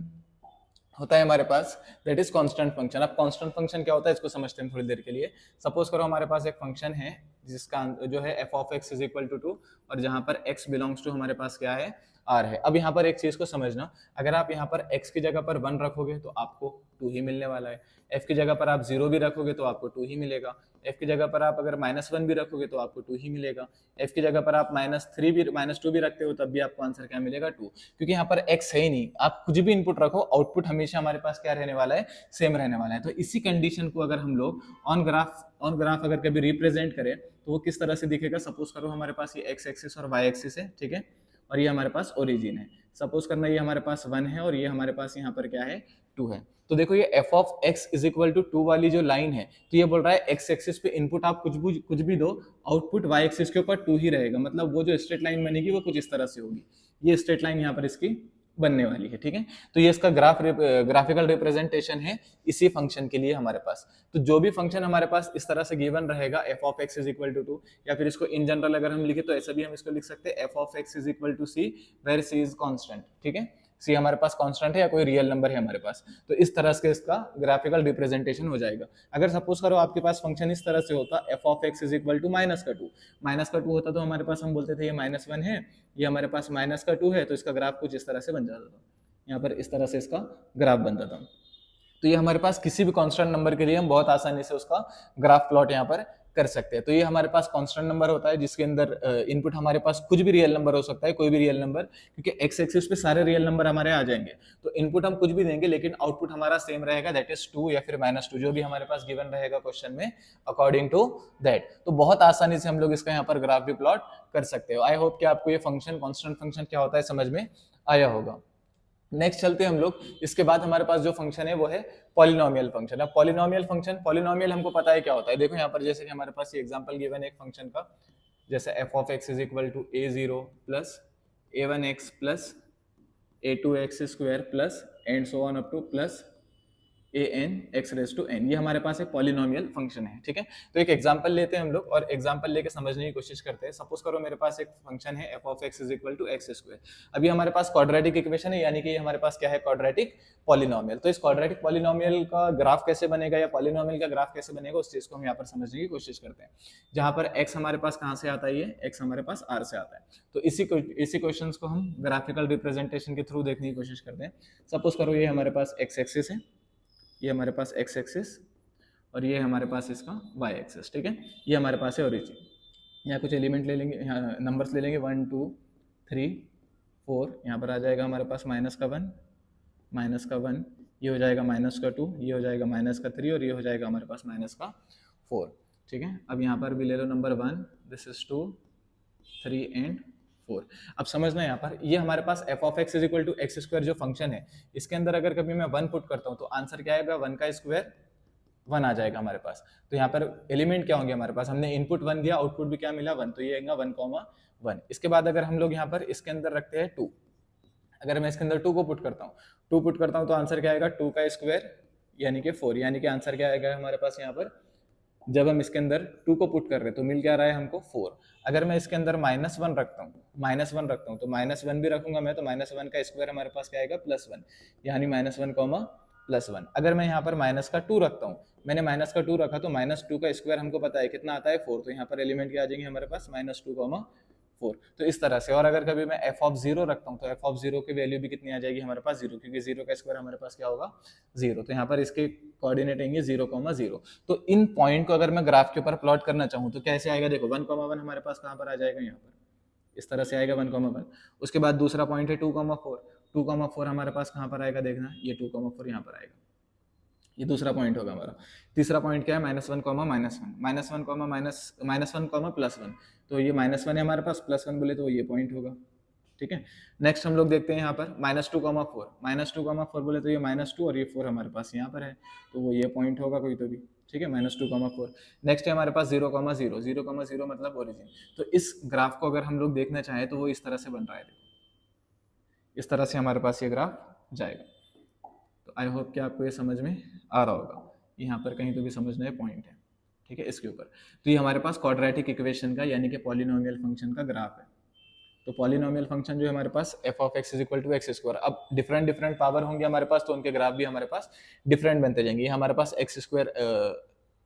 होता है हमारे पास दैट इज कांस्टेंट फंक्शन। अब कांस्टेंट फंक्शन क्या होता है इसको समझते हैं थोड़ी देर के लिए। सपोज करो हमारे पास एक फंक्शन है जिसका जो है f of x is equal to 2 और जहां पर x बिलोंग्स टू हमारे पास क्या है r है। अब यहाँ पर एक चीज को समझना, अगर आप यहाँ पर x की जगह पर 1 रखोगे तो आपको 2 ही मिलने वाला है, f की जगह पर आप 0 भी रखोगे तो आपको 2 ही मिलेगा, f की जगह पर आप अगर -1 भी रखोगे तो आपको 2 ही मिलेगा, f की जगह पर आप -2 भी रखते हो तब भी आपको आंसर क्या मिलेगा 2, क्योंकि यहाँ पर x है ही नहीं। आप कुछ भी इनपुट रखो आउटपुट हमेशा हमारे पास क्या रहने वाला है, सेम रहने वाला है। तो इसी कंडीशन को अगर हम लोग ऑन ग्राफ अगर कभी रिप्रेजेंट करें तो वो किस तरह से दिखेगा। सपोज करो हमारे पास ये x एक्सिस और y एक्सिस है, ठीक है, और ये हमारे पास ओरिजिन है। सपोज करना ये हमारे पास 1 है और ये हमारे पास यहाँ पर क्या है 2 है। तो देखो ये f of x is equal to 2 वाली जो लाइन है, तो ये बोल रहा है x एक्सिस पे इनपुट आप कुछ भी दो, आउटपुट y एक्सिस के ऊपर 2 ही रहेगा। मतलब वो जो स्ट्रेट लाइन बनेगी वो कुछ इस तरह से होगी, ये स्ट्रेट लाइन यहाँ पर इसकी बनने वाली है, ठीक है। तो ये इसका ग्राफिकल रिप्रेजेंटेशन है इसी फंक्शन के लिए हमारे पास। तो जो भी फंक्शन हमारे पास इस तरह से गिवन रहेगा f of x is equal to 2, या फिर इसको इन जनरल अगर हम लिखे तो ऐसा भी हम इसको लिख सकते हैं f of x is equal to c where c is constant, ठीक है। c हमारे पास कांस्टेंट है या कोई रियल नंबर है हमारे पास, तो इस तरह से इसका ग्राफिकल रिप्रेजेंटेशन हो जाएगा। अगर सपोज करो आपके पास फंक्शन इस तरह से होता f of x is equal to -2 होता तो हमारे पास हम बोलते थे ये -1 है, ये हमारे पास -2 है, तो इसका ग्राफ कुछ इस तरह से बन जाता था, यहाँ पर इस तरह से इसका ग्राफ बनता था। तो ये हमारे पास किसी भी कांस्टेंट नंबर के लिए हम बहुत आसानी से उसका ग्राफ प्लॉट यहाँ पर कर सकते हैं। तो ये हमारे पास कांस्टेंट नंबर होता है जिसके अंदर इनपुट हमारे पास कुछ भी रियल नंबर हो सकता है, कोई भी रियल नंबर, क्योंकि एक्स एक्सिस पे सारे रियल नंबर हमारे आ जाएंगे। तो इनपुट हम कुछ भी देंगे लेकिन आउटपुट हमारा सेम रहेगा, दैट इज 2 या फिर -2, जो भी हमारे पास गिवन रहेगा क्वेश्चन में अकॉर्डिंग टू दैट। तो बहुत आसानी से हम लोग इसका यहाँ पर ग्राफ भी प्लॉट कर सकते हो। आई होप कि आपको ये फंक्शन कांस्टेंट फंक्शन क्या होता है समझ में आया होगा। नेक्स्ट चलते हैं हम लोग। इसके बाद हमारे पास जो फंक्शन है वो है पॉलिनोमियल फंक्शन। अब पॉलिनोमियल हमको पता है क्या होता है। देखो यहाँ पर जैसे कि हमारे पास ये एग्जांपल गिवन है एक फंक्शन का, जैसे f of x is equal to a0 plus a1x plus a2x square plus and so on up to plus an x raise to n। ये हमारे पास एक पॉलिनोमियल फंक्शन है, ठीक है। तो एक एग्जांपल लेते हैं हम लोग और एग्जांपल लेके समझने की कोशिश करते हैं। सपोज करो मेरे पास एक फंक्शन है f of x is equal to x square. अभी हमारे पास क्वाड्रेटिक इक्वेशन है, यानी कि हमारे पास क्या है, क्वाड्रेटिक पॉलिनोमियल। तो इस क्वाड्रेटिक पॉलिनोमियल का ग्राफ कैसे बनेगा या पॉलिनोमियल का ग्राफ कैसे बनेगा उस चीज को हम यहाँ पर समझने की कोशिश करते हैं। जहां पर x हमारे पास कहाँ से आता है, ये x हमारे पास r से आता है। तो इसी क्वेश्चन को हम ग्राफिकल रिप्रेजेंटेशन के थ्रू देखने की कोशिश करते हैं। सपोज करो ये हमारे पास x एक्सिस है, ये हमारे पास x एक्सिस और ये हमारे पास इसका y एक्सिस, ठीक है। ये हमारे पास है ओरिजिन। यहाँ कुछ एलिमेंट ले लेंगे, यहाँ नंबर्स ले लेंगे 1 2 3 4। यहाँ पर आ जाएगा हमारे पास -1, ये हो जाएगा -2, ये हो जाएगा -3 और ये हो जाएगा हमारे पास -4, ठीक है। अब यहाँ पर भी ले लो नंबर 1, दिस इज 2 3 एंड 4। अब समझना यहाँ पर ये हमारे पास f of x is equal to x square जो फंक्शन है, इसके अंदर अगर कभी मैं 1 पुट करता हूँ तो आंसर क्या आएगा, 1 का स्क्वायर 1 आ जाएगा हमारे पास। तो यहाँ पर एलिमेंट क्या होंगे हमारे पास, हमने इनपुट 1 दिया, आउटपुट भी क्या मिला 1, तो ये आएगा 1,1। इसके बाद अगर हम लोग यहाँ पर इसके अंदर रखते हैं 2, अगर मैं इसके अंदर 2 को पुट करता हूँ तो आंसर क्या आएगा 2 का स्क्वायर यानी कि 4, यानी कि आंसर क्या आएगा हमारे पास यहाँ पर, जब हम इसके अंदर 2 को पुट कर रहे हैं तो मिल क्या रहा है हमको 4। अगर मैं इसके अंदर -1 रखता हूँ तो -1 भी रखूंगा मैं, तो -1 का स्क्वायर हमारे पास क्या आएगा +1, यानी -1,+1। अगर मैं यहाँ पर माइनस का 2 रखता हूँ, मैंने माइनस का 2 रखा तो -2 का स्क्वायर हमको पता है कितना आता है 4, तो यहाँ पर एलिमेंट क्या आ जाएंगे हमारे पास -2,4। तो इस तरह से। और अगर कभी मैं f ऑफ 0 रखता हूँ तो f ऑफ 0 की वैल्यू भी कितनी आ जाएगी हमारे पास 0, क्योंकि 0 का स्क्वायर हमारे पास क्या होगा 0, तो यहाँ पर इसके कोऑर्डिनेट आएंगे 0,0। तो इन पॉइंट को अगर मैं ग्राफ के ऊपर प्लॉट करना चाहूँ तो कैसे आएगा, देखो 1,1 हमारे पास कहाँ पर आ जाएगा, यहाँ पर इस तरह से आएगा 1,1। उसके बाद दूसरा पॉइंट है 2,4 हमारे पास कहाँ पर आएगा, देखना ये 2,4 यहाँ पर आएगा, ये दूसरा पॉइंट होगा हमारा। तीसरा पॉइंट क्या है, -1,-1, तो ये -1 है हमारे पास, +1 बोले तो ये पॉइंट होगा, ठीक है। नेक्स्ट हम लोग देखते हैं यहाँ पर -2,4 बोले तो ये -2 और ये 4 हमारे पास यहाँ पर है, तो वो ये पॉइंट होगा कोई तो भी, ठीक है, -2,4। नेक्स्ट है हमारे पास 0,0 मतलब ओरिजिन। तो इस ग्राफ को अगर हम लोग देखना चाहें तो वो इस तरह से बन रहा है, देखो इस तरह से हमारे पास ये ग्राफ जाएगा। तो आई होप कि आपको ये समझ में आ रहा होगा, यहाँ पर कहीं तो भी समझना है पॉइंट है, ठीक है, इसके ऊपर। तो ये हमारे पास क्वाड्रेटिक इक्वेशन का यानी कि पॉलिनोमियल फंक्शन का ग्राफ है। तो पॉलिनोमियल फंक्शन जो है हमारे पास f of x is equal to x square. अब डिफरेंट डिफरेंट पावर होंगे हमारे पास, तो उनके ग्राफ भी हमारे पास डिफरेंट बनते जाएंगे। ये हमारे पास x square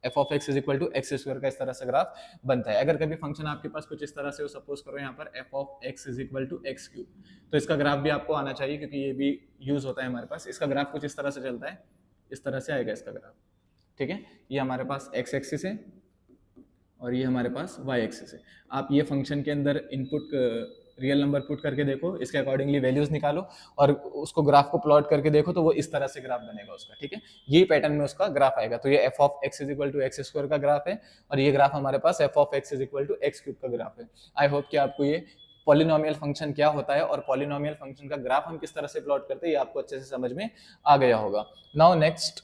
f of x is equal to x square का इस तरह से ग्राफ बनता है। अगर कभी फंक्शन आपके पास कुछ इस तरह से हो, सपोज करो यहाँ पर f of x is equal to x cube, तो इसका ग्राफ भी आपको आना चाहिए, क्योंकि ये भी यूज होता है हमारे पास। इसका ग्राफ कुछ इस तरह से चलता है, इस तरह से आएगा इसका ग्राफ, ठीक है। ये हमारे पास एक्स एक्सिस है और ये हमारे पास वाई एक्सिस है। आप ये फंक्शन के अंदर इनपुट रियल नंबर पुट करके देखो, इसके अकॉर्डिंगली वैल्यूज निकालो और उसको ग्राफ को प्लॉट करके देखो, तो वो इस तरह से ग्राफ बनेगा उसका, ठीक है। यही पैटर्न में उसका ग्राफ आएगा। तो ये f of x is equal to x square का ग्राफ है और ये ग्राफ हमारे पास f of x is equal to x cube का ग्राफ है। आई होप कि आपको ये पॉलिनोमियल फंक्शन क्या होता है और पॉलिनोमियल फंक्शन का ग्राफ हम किस तरह से प्लॉट करते हैं ये आपको अच्छे से समझ में आ गया होगा। नाउ नेक्स्ट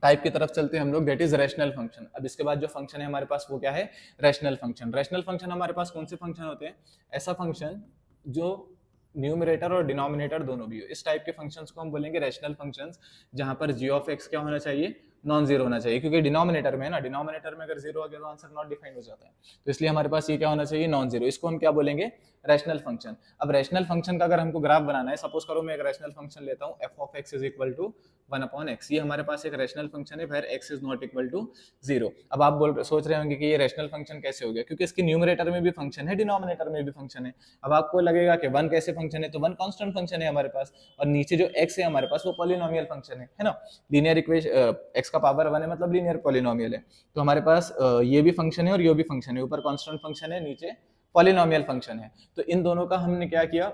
टाइप की तरफ चलते हैं हम लोग, दैट इज रैशनल फंक्शन। अब इसके बाद जो फंक्शन है हमारे पास वो क्या है, रैशनल फंक्शन। रैशनल फंक्शन हमारे पास कौन से फंक्शन होते हैं, ऐसा फंक्शन जो न्यूमरेटर और डिनोमिनेटर दोनों भी हो, इस टाइप के फंक्शंस को हम बोलेंगे रैशनल फंक्शंस, जहां पर जी ऑफ एक्स क्या होना चाहिए, नॉन जीरो होना चाहिए, क्योंकि डिनोमिनेटर में है ना, डिनोमिनेटर में अगर जीरो आ गया तो आंसर नॉट डिफाइंड हो जाता है। तो इसलिए हमारे पास ये क्या होना चाहिए, नॉन जीरो। इसको हम क्या बोलेंगे, रैशनल फंक्शन। अब रैशनल फंक्शन का अगर हमको ग्राफ बनाना है, सपोज करो मैं एक रैशनल फंक्शन लेता हूँ f of x is equal to 1/x, ये हमारे पास एक रैशनल फंक्शन है where x is not equal to 0। अब आप सोच रहे होंगे कि ये रैशनल फंक्शन कैसे हो गया, क्योंकि इसके न्यूमरेटर में भी फंक्शन है, डिनोमिनेटर में भी फंक्शन है। अब आपको लगेगा कि 1 कैसे फंक्शन है, तो 1 कांस्टेंट फंक्शन है हमारे पास, और नीचे जो x है हमारे पास वो पॉलिनोमियल फंक्शन है ना। लीनियर इक्वेशन x का पावर 1 है, मतलब लीनियर पॉलिनोमियल है। तो हमारे पास ये भी फंक्शन है और ये भी फंक्शन है, ऊपर कांस्टेंट फंक्शन है, नीचे पॉलिनोमियल फंक्शन है। तो इन दोनों का हमने क्या किया,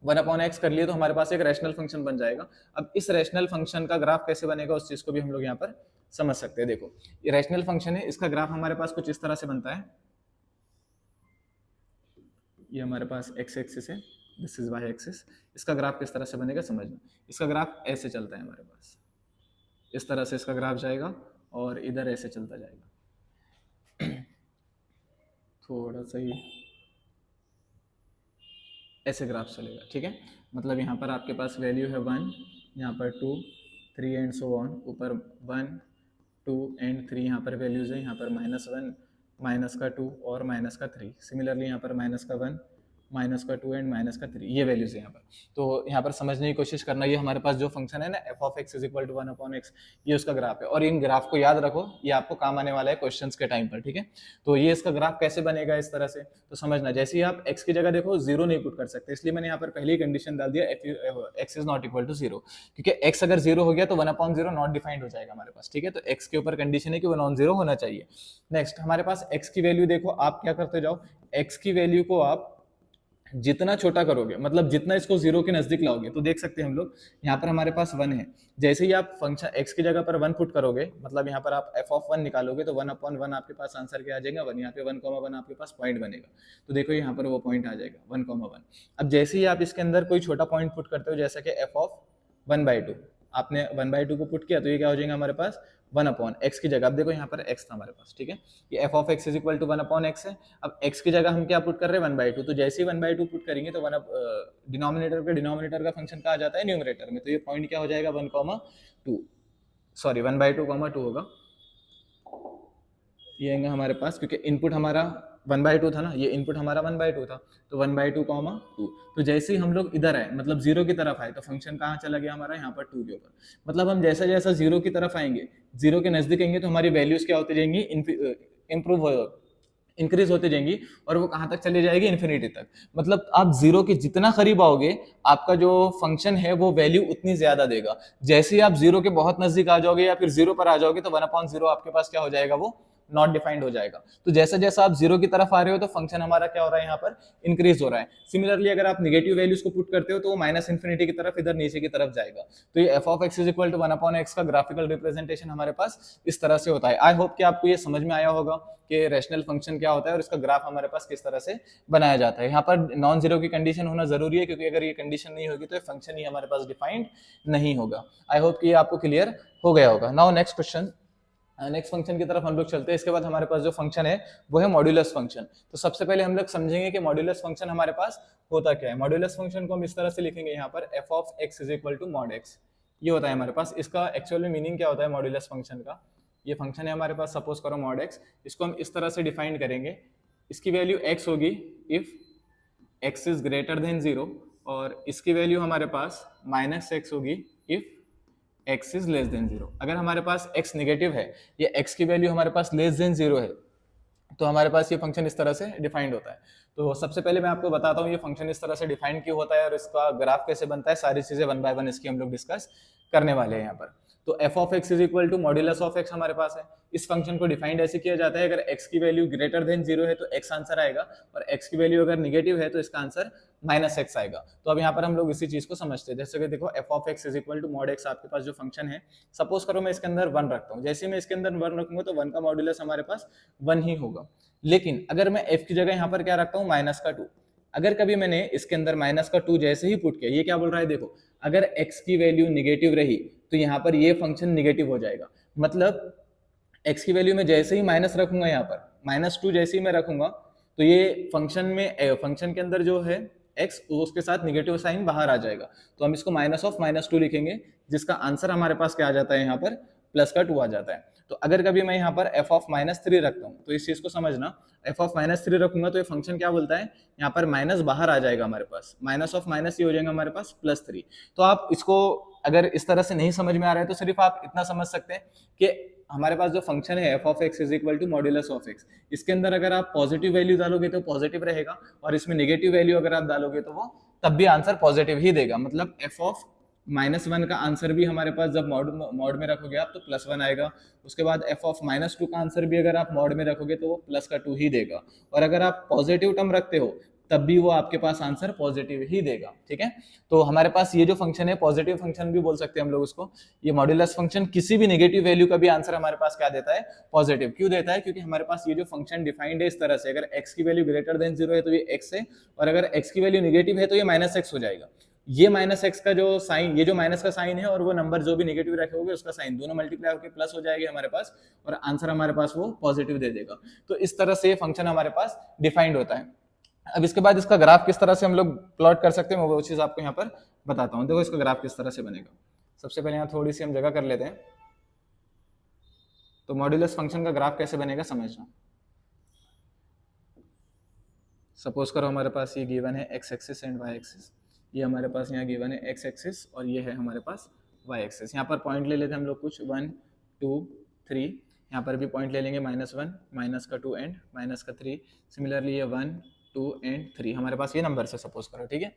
1/x कर लिए, तो हमारे पास एक रैशनल फंक्शन बन जाएगा। अब इस रैशनल फंक्शन का ग्राफ कैसे बनेगा उस चीज को भी हम लोग यहाँ पर समझ सकते हैं। देखो ये रैशनल फंक्शन है, इसका ग्राफ हमारे पास कुछ इस तरह से बनता है। ये हमारे पास x एक्सिस है, दिस इज y एक्सिस। इसका ग्राफ किस तरह से बनेगा समझना। इसका ग्राफ ऐसे चलता है हमारे पास, इस तरह से इसका ग्राफ जाएगा और इधर ऐसे चलता जाएगा। थोड़ा सा ही ऐसे ग्राफ चलेगा, ठीक है। मतलब यहाँ पर आपके पास वैल्यू है 1, यहाँ पर 2, 3 एंड सो ऑन, ऊपर 1, 2 एंड 3 यहाँ पर वैल्यूज है, यहाँ पर -1, माइनस का 2 और माइनस का 3। सिमिलरली यहाँ पर माइनस का 1, माइनस का 2 एंड माइनस का 3, ये वैल्यूज है यहाँ पर। तो यहाँ पर समझने की कोशिश करना, ये हमारे पास जो फंक्शन है ना f of x is equal to 1/x, ये उसका ग्राफ है। और इन ग्राफ को याद रखो, ये आपको काम आने वाला है क्वेश्चंस के टाइम पर, ठीक है। तो ये इसका ग्राफ कैसे बनेगा इस तरह से, तो समझना। जैसे ही आप x की जगह देखो 0 नहीं पुट कर सकते, इसलिए मैंने यहाँ पर पहले ही कंडीशन डाल दिया x is not equal to 0, क्योंकि x अगर 0 हो गया तो 1/0 नॉट डिफाइंड हो जाएगा हमारे पास, ठीक है। तो x के ऊपर कंडीशन है कि वो नॉन जीरो होना चाहिए। नेक्स्ट हमारे पास x की वैल्यू देखो, आप क्या करते जाओ, x की वैल्यू को आप जितना छोटा करोगे, मतलब जितना इसको 0 के नजदीक लाओगे, तो देख सकते हैं हम लोग यहाँ पर हमारे पास 1 है। जैसे ही आप फंक्शन x की जगह पर 1 पुट करोगे, मतलब यहाँ पर आप f ऑफ 1 निकालोगे, तो 1/1 आपके पास आंसर क्या आ जाएगा, 1। यहाँ पे 1,1 आपके पास पॉइंट बनेगा, तो देखो यहाँ पर वो पॉइंट आ जाएगा 1,1। अब जैसे ही आप इसके अंदर कोई छोटा पॉइंट पुट करते हो, जैसा कि f ऑफ 1/2, आपने 1/2 को पुट किया, तो ये क्या हो जाएगा हमारे पास 1/x की जगह। अब देखो यहाँ पर x था हमारे पास, ठीक है। ये f of x is equal to 1/x है। अब x की जगह हम क्या पुट कर रहे हैं, 1/2। तो जैसे ही 1/2 पुट करेंगे तो डिनोमिनेटर का फंक्शन कहा जाता है न्यूमरेटर में, तो ये पॉइंट क्या हो जाएगा 1,2, सॉरी 1/2,2 होगा। ये आएगा हमारे पास, क्योंकि इनपुट हमारा 1/2 था ना, ये इनपुट हमारा 1/2 था, तो 1/2,2। तो जैसे ही हम लोग इधर आए, मतलब 0 की तरफ आए, तो फंक्शन कहाँ चला गया हमारा, यहाँ पर 2 के ऊपर। मतलब हम जैसा जैसा 0 की तरफ आएंगे, 0 के नजदीक आएंगे, तो हमारी वैल्यूज क्या होती जाएंगी, इंक्रीज होती जाएंगी, और वो कहाँ तक चली जाएगी, इन्फिनिटी तक। मतलब आप 0 के जितना करीब आओगे, आपका जो फंक्शन है वो वैल्यू उतनी ज्यादा देगा। जैसे ही आप 0 के बहुत नजदीक आ जाओगे या फिर 0 पर आ जाओगे, तो 1/0 आपके पास क्या हो जाएगा, वो नॉट डिफाइंड हो जाएगा। तो जैसा जैसा आप 0 की तरफ आ रहे हो, तो फंक्शन हमारा क्या हो रहा है, यहाँ पर इंक्रीज हो रहा है। सिमिलरली अगर आप नेगेटिव वैल्यूज को पुट करते हो, तो वो -इन्फिनिटी की तरफ, इधर नीचे की तरफ जाएगा। तो ये f of x is equal to 1/x का ग्राफिकल रिप्रेजेंटेशन हमारे पास इस तरह से होता है। आई होप कि आपको ये समझ में आया होगा कि रैशनल फंक्शन क्या होता है और इसका ग्राफ हमारे पास किस तरह से बनाया जाता है। यहाँ पर नॉन जीरो की कंडीशन होना जरूरी है, क्योंकि अगर ये कंडीशन नहीं होगी तो ये फंक्शन ही हमारे पास डिफाइंड नहीं होगा। आई होप कि ये आपको क्लियर हो गया होगा। Now next question, next function की तरफ हम लोग चलते हैं। इसके बाद हमारे पास जो फंक्शन है वो है मॉड्यूलस फंक्शन। तो सबसे पहले हम लोग समझेंगे कि मॉड्यूलस फंक्शन हमारे पास होता क्या है। मॉड्यूलस फंक्शन को हम इस तरह से लिखेंगे यहाँ पर, f of x is equal to mod x, ये होता है हमारे पास। इसका एक्चुअली मीनिंग क्या होता है मॉड्यूलस फंक्शन का, ये फंक्शन है हमारे पास, सपोज करो मॉड x, इसको हम इस तरह से डिफाइन करेंगे। इसकी वैल्यू x होगी if x is greater than 0 और इसकी वैल्यू हमारे पास -x होगी if x is less than 0। अगर हमारे पास x नेगेटिव है या x की वैल्यू हमारे पास लेस देन 0 है तो हमारे पास ये फंक्शन इस तरह से डिफाइंड होता है। तो सबसे पहले मैं आपको बताता हूँ ये फंक्शन इस तरह से डिफाइंड क्यों होता है और इसका ग्राफ कैसे बनता है, सारी चीजें वन बाय वन इसकी हम लोग डिस्कस करने वाले हैं यहाँ पर। तो f of x is equal to modulus of x हमारे पास है। इस फंक्शन को डिफाइंड ऐसे किया जाता है, अगर x की वैल्यू ग्रेटर देन 0 है तो x आंसर आएगा और x की वैल्यू अगर नेगेटिव है तो इसका आंसर -x आएगा। तो अब यहाँ पर हम लोग इसी चीज को समझते हैं। जैसे कि देखो f of x is equal to mod x आपके पास जो फंक्शन है, सपोज करो मैं इसके अंदर 1 रखता हूँ, जैसे मैं इसके अंदर 1 रखूंगा तो 1 का मॉड्यूलस हमारे पास 1 ही होगा। लेकिन अगर मैं f की जगह यहाँ पर क्या रखता हूँ -2, अगर कभी मैंने इसके अंदर -2 जैसे ही पुट किया, ये क्या बोल रहा है देखो, अगर x की वैल्यू निगेटिव रही तो यहाँ पर ये फंक्शन निगेटिव हो जाएगा। मतलब x की वैल्यू में जैसे ही माइनस रखूंगा, यहाँ पर -2 जैसे ही मैं रखूंगा तो ये फंक्शन के अंदर जो है x उसके साथ निगेटिव साइन बाहर आ जाएगा। तो हम इसको -2 लिखेंगे जिसका आंसर हमारे पास क्या आ जाता है, यहाँ पर +2 आ जाता है। तो अगर कभी मैं यहाँ पर f ऑफ -3 रखता हूँ तो इस चीज को समझना, f ऑफ -3 रखूंगा तो ये फंक्शन क्या बोलता है, यहाँ पर माइनस बाहर आ जाएगा हमारे पास, माइनस ऑफ माइनस ये हो जाएगा हमारे पास +3। तो आप इसको अगर इस तरह से नहीं समझ में आ रहा है तो सिर्फ आप इतना समझ सकते हैं कि हमारे पास जो फंक्शन है f of x is equal to modulus of x, इसके अंदर अगर आप पॉजिटिव वैल्यू डालोगे तो पॉजिटिव रहेगा और इसमें नेगेटिव वैल्यू अगर आप डालोगे तो वो तब भी आंसर पॉजिटिव ही देगा। मतलब एफ ऑफ -1 का आंसर भी हमारे पास जब मॉड में रखोगे आप तो +1 आएगा। उसके बाद एफ ऑफ -2 का आंसर भी अगर आप मॉड में रखोगे तो वो +2 ही देगा। और अगर आप पॉजिटिव टर्म रखते हो तब भी वो आपके पास आंसर पॉजिटिव ही देगा। ठीक है, तो हमारे पास ये जो फंक्शन है पॉजिटिव फंक्शन भी बोल सकते हैं हम लोग उसको। ये मॉड्यूलस फंक्शन किसी भी नेगेटिव वैल्यू का भी आंसर हमारे पास क्या देता है, पॉजिटिव। क्यों देता है, क्योंकि हमारे पास ये जो फंक्शन डिफाइंड है इस तरह से, अगर x की वैल्यू ग्रेटर देन 0 है तो ये x है और अगर x की वैल्यू नेगेटिव है तो ये -x हो जाएगा। ये -x का जो साइन, ये जो माइनस का साइन है और वो नंबर जो भी नेगेटिव रखे होंगे उसका साइन, दोनों मल्टीप्लाई होकर प्लस हो जाएगी हमारे पास और आंसर हमारे पास वो पॉजिटिव दे देगा। तो इस तरह से फंक्शन हमारे पास डिफाइंड होता है। अब इसके बाद इसका ग्राफ किस तरह से हम लोग प्लॉट कर सकते हैं वो चीज आपको यहाँ पर बताता हूँ। देखो इसका ग्राफ किस तरह से बनेगा। सबसे पहले यहाँ थोड़ी सी हम जगह कर लेते हैं। तो मॉड्यूलस फंक्शन का ग्राफ कैसे बनेगा समझना। सपोज करो हमारे पास ये गिवन है x axis and y axis, ये हमारे पास यहाँ गिवन है x एक्सिस और ये है हमारे पास y एक्सिस। यहाँ पर पॉइंट ले लेते हैं हम लोग कुछ 1 2 3, यहाँ पर भी पॉइंट ले लेंगे -1 -2 एंड -3। सिमिलरली ये 1 2 एंड 3 हमारे पास ये नंबर से सपोज करो। ठीक है,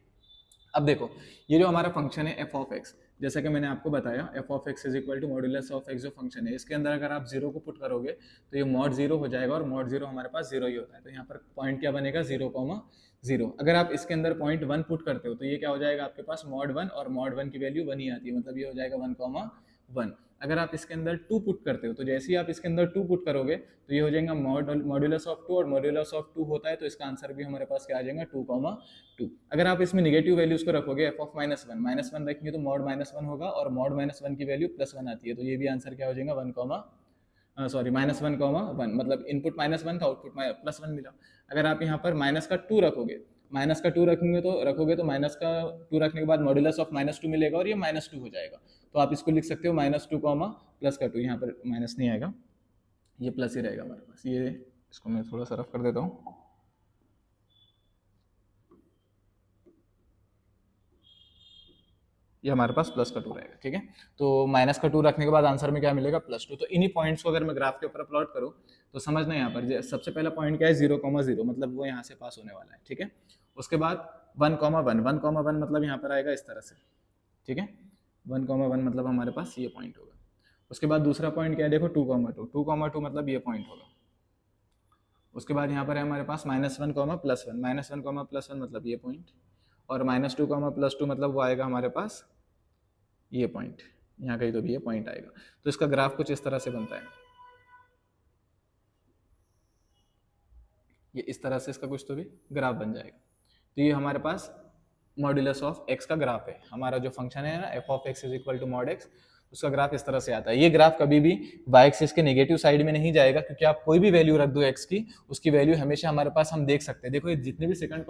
अब देखो ये जो हमारा फंक्शन है एफ ऑफ एक्स, जैसा कि मैंने आपको बताया f of x is equal to modulus of x जो फंक्शन है, इसके अंदर अगर आप 0 को पुट करोगे तो ये मॉड 0 हो जाएगा और मॉड 0 हमारे पास 0 ही होता है। तो यहाँ पर पॉइंट क्या बनेगा 0,0। अगर आप इसके अंदर पॉइंट 1 पुट करते हो तो ये क्या हो जाएगा आपके पास मॉड 1 और मॉड 1 की वैल्यू 1 ही आती है, मतलब ये हो जाएगा 1,1। अगर आप इसके अंदर 2 पुट करते हो तो जैसे ही आप इसके अंदर 2 पुट करोगे तो ये हो जाएगा मॉड्यूलस ऑफ 2 और मॉड्यूलस ऑफ 2 होता है तो इसका आंसर भी हमारे पास क्या आ जाएगा 2,2। अगर आप इसमें नेगेटिव वैल्यूज को रखोगे एफ ऑफ -1 रखेंगे तो मॉड -1 होगा और मॉड -1 की वैल्यू +1 आती है तो ये भी आंसर क्या हो जाएगा -1,1, मतलब इनपुट -1 था आउटपुट +1 मिला। अगर आप यहाँ पर -2 रखोगे, -2 रखोगे तो -2 रखने के बाद मॉड्यूलस ऑफ -2 मिलेगा और ये -2 हो जाएगा। तो आप इसको लिख सकते हो -2, +2, यहाँ पर माइनस नहीं आएगा, ये प्लस ही रहेगा हमारे पास। ये इसको मैं थोड़ा सा रफ कर देता हूँ। ये हमारे पास +2 रहेगा। ठीक है, तो -2 रखने के बाद आंसर में क्या मिलेगा +2। तो इन्हीं पॉइंट्स को अगर मैं ग्राफ के ऊपर प्लॉट करूँ तो समझना यहाँ पर सबसे पहला पॉइंट क्या है 0,0, मतलब वो यहाँ से पास होने वाला है। ठीक है, उसके बाद 1,1 मतलब यहाँ पर आएगा इस तरह से। ठीक है, 1,1 मतलब हमारे पास ये पॉइंट होगा। उसके बाद दूसरा पॉइंट क्या है देखो 2,2 मतलब ये पॉइंट होगा। उसके बाद यहाँ पर है हमारे पास -1, +1 मतलब ये पॉइंट और -2, +2 मतलब वो आएगा हमारे पास ये पॉइंट, यहाँ कहीं तो भी ये पॉइंट आएगा। तो इसका ग्राफ कुछ इस तरह से बनता है, ये इस तरह से इसका कुछ तो भी ग्राफ बन जाएगा। तो ये हमारे पास मॉड्यूलस ऑफ एक्स का ग्राफ है। हमारा जो फंक्शन है ना f of x is equal to mod x, उसका ग्राफ इस तरह से आता है। ये ग्राफ कभी भी वाई एक्सिस के नेगेटिव साइड में नहीं जाएगा क्योंकि आप कोई भी वैल्यू रख दो एक्स की, उसकी वैल्यू हमेशा हमारे पास हम देख सकते हैं। देखो ये जितने भी सेकंड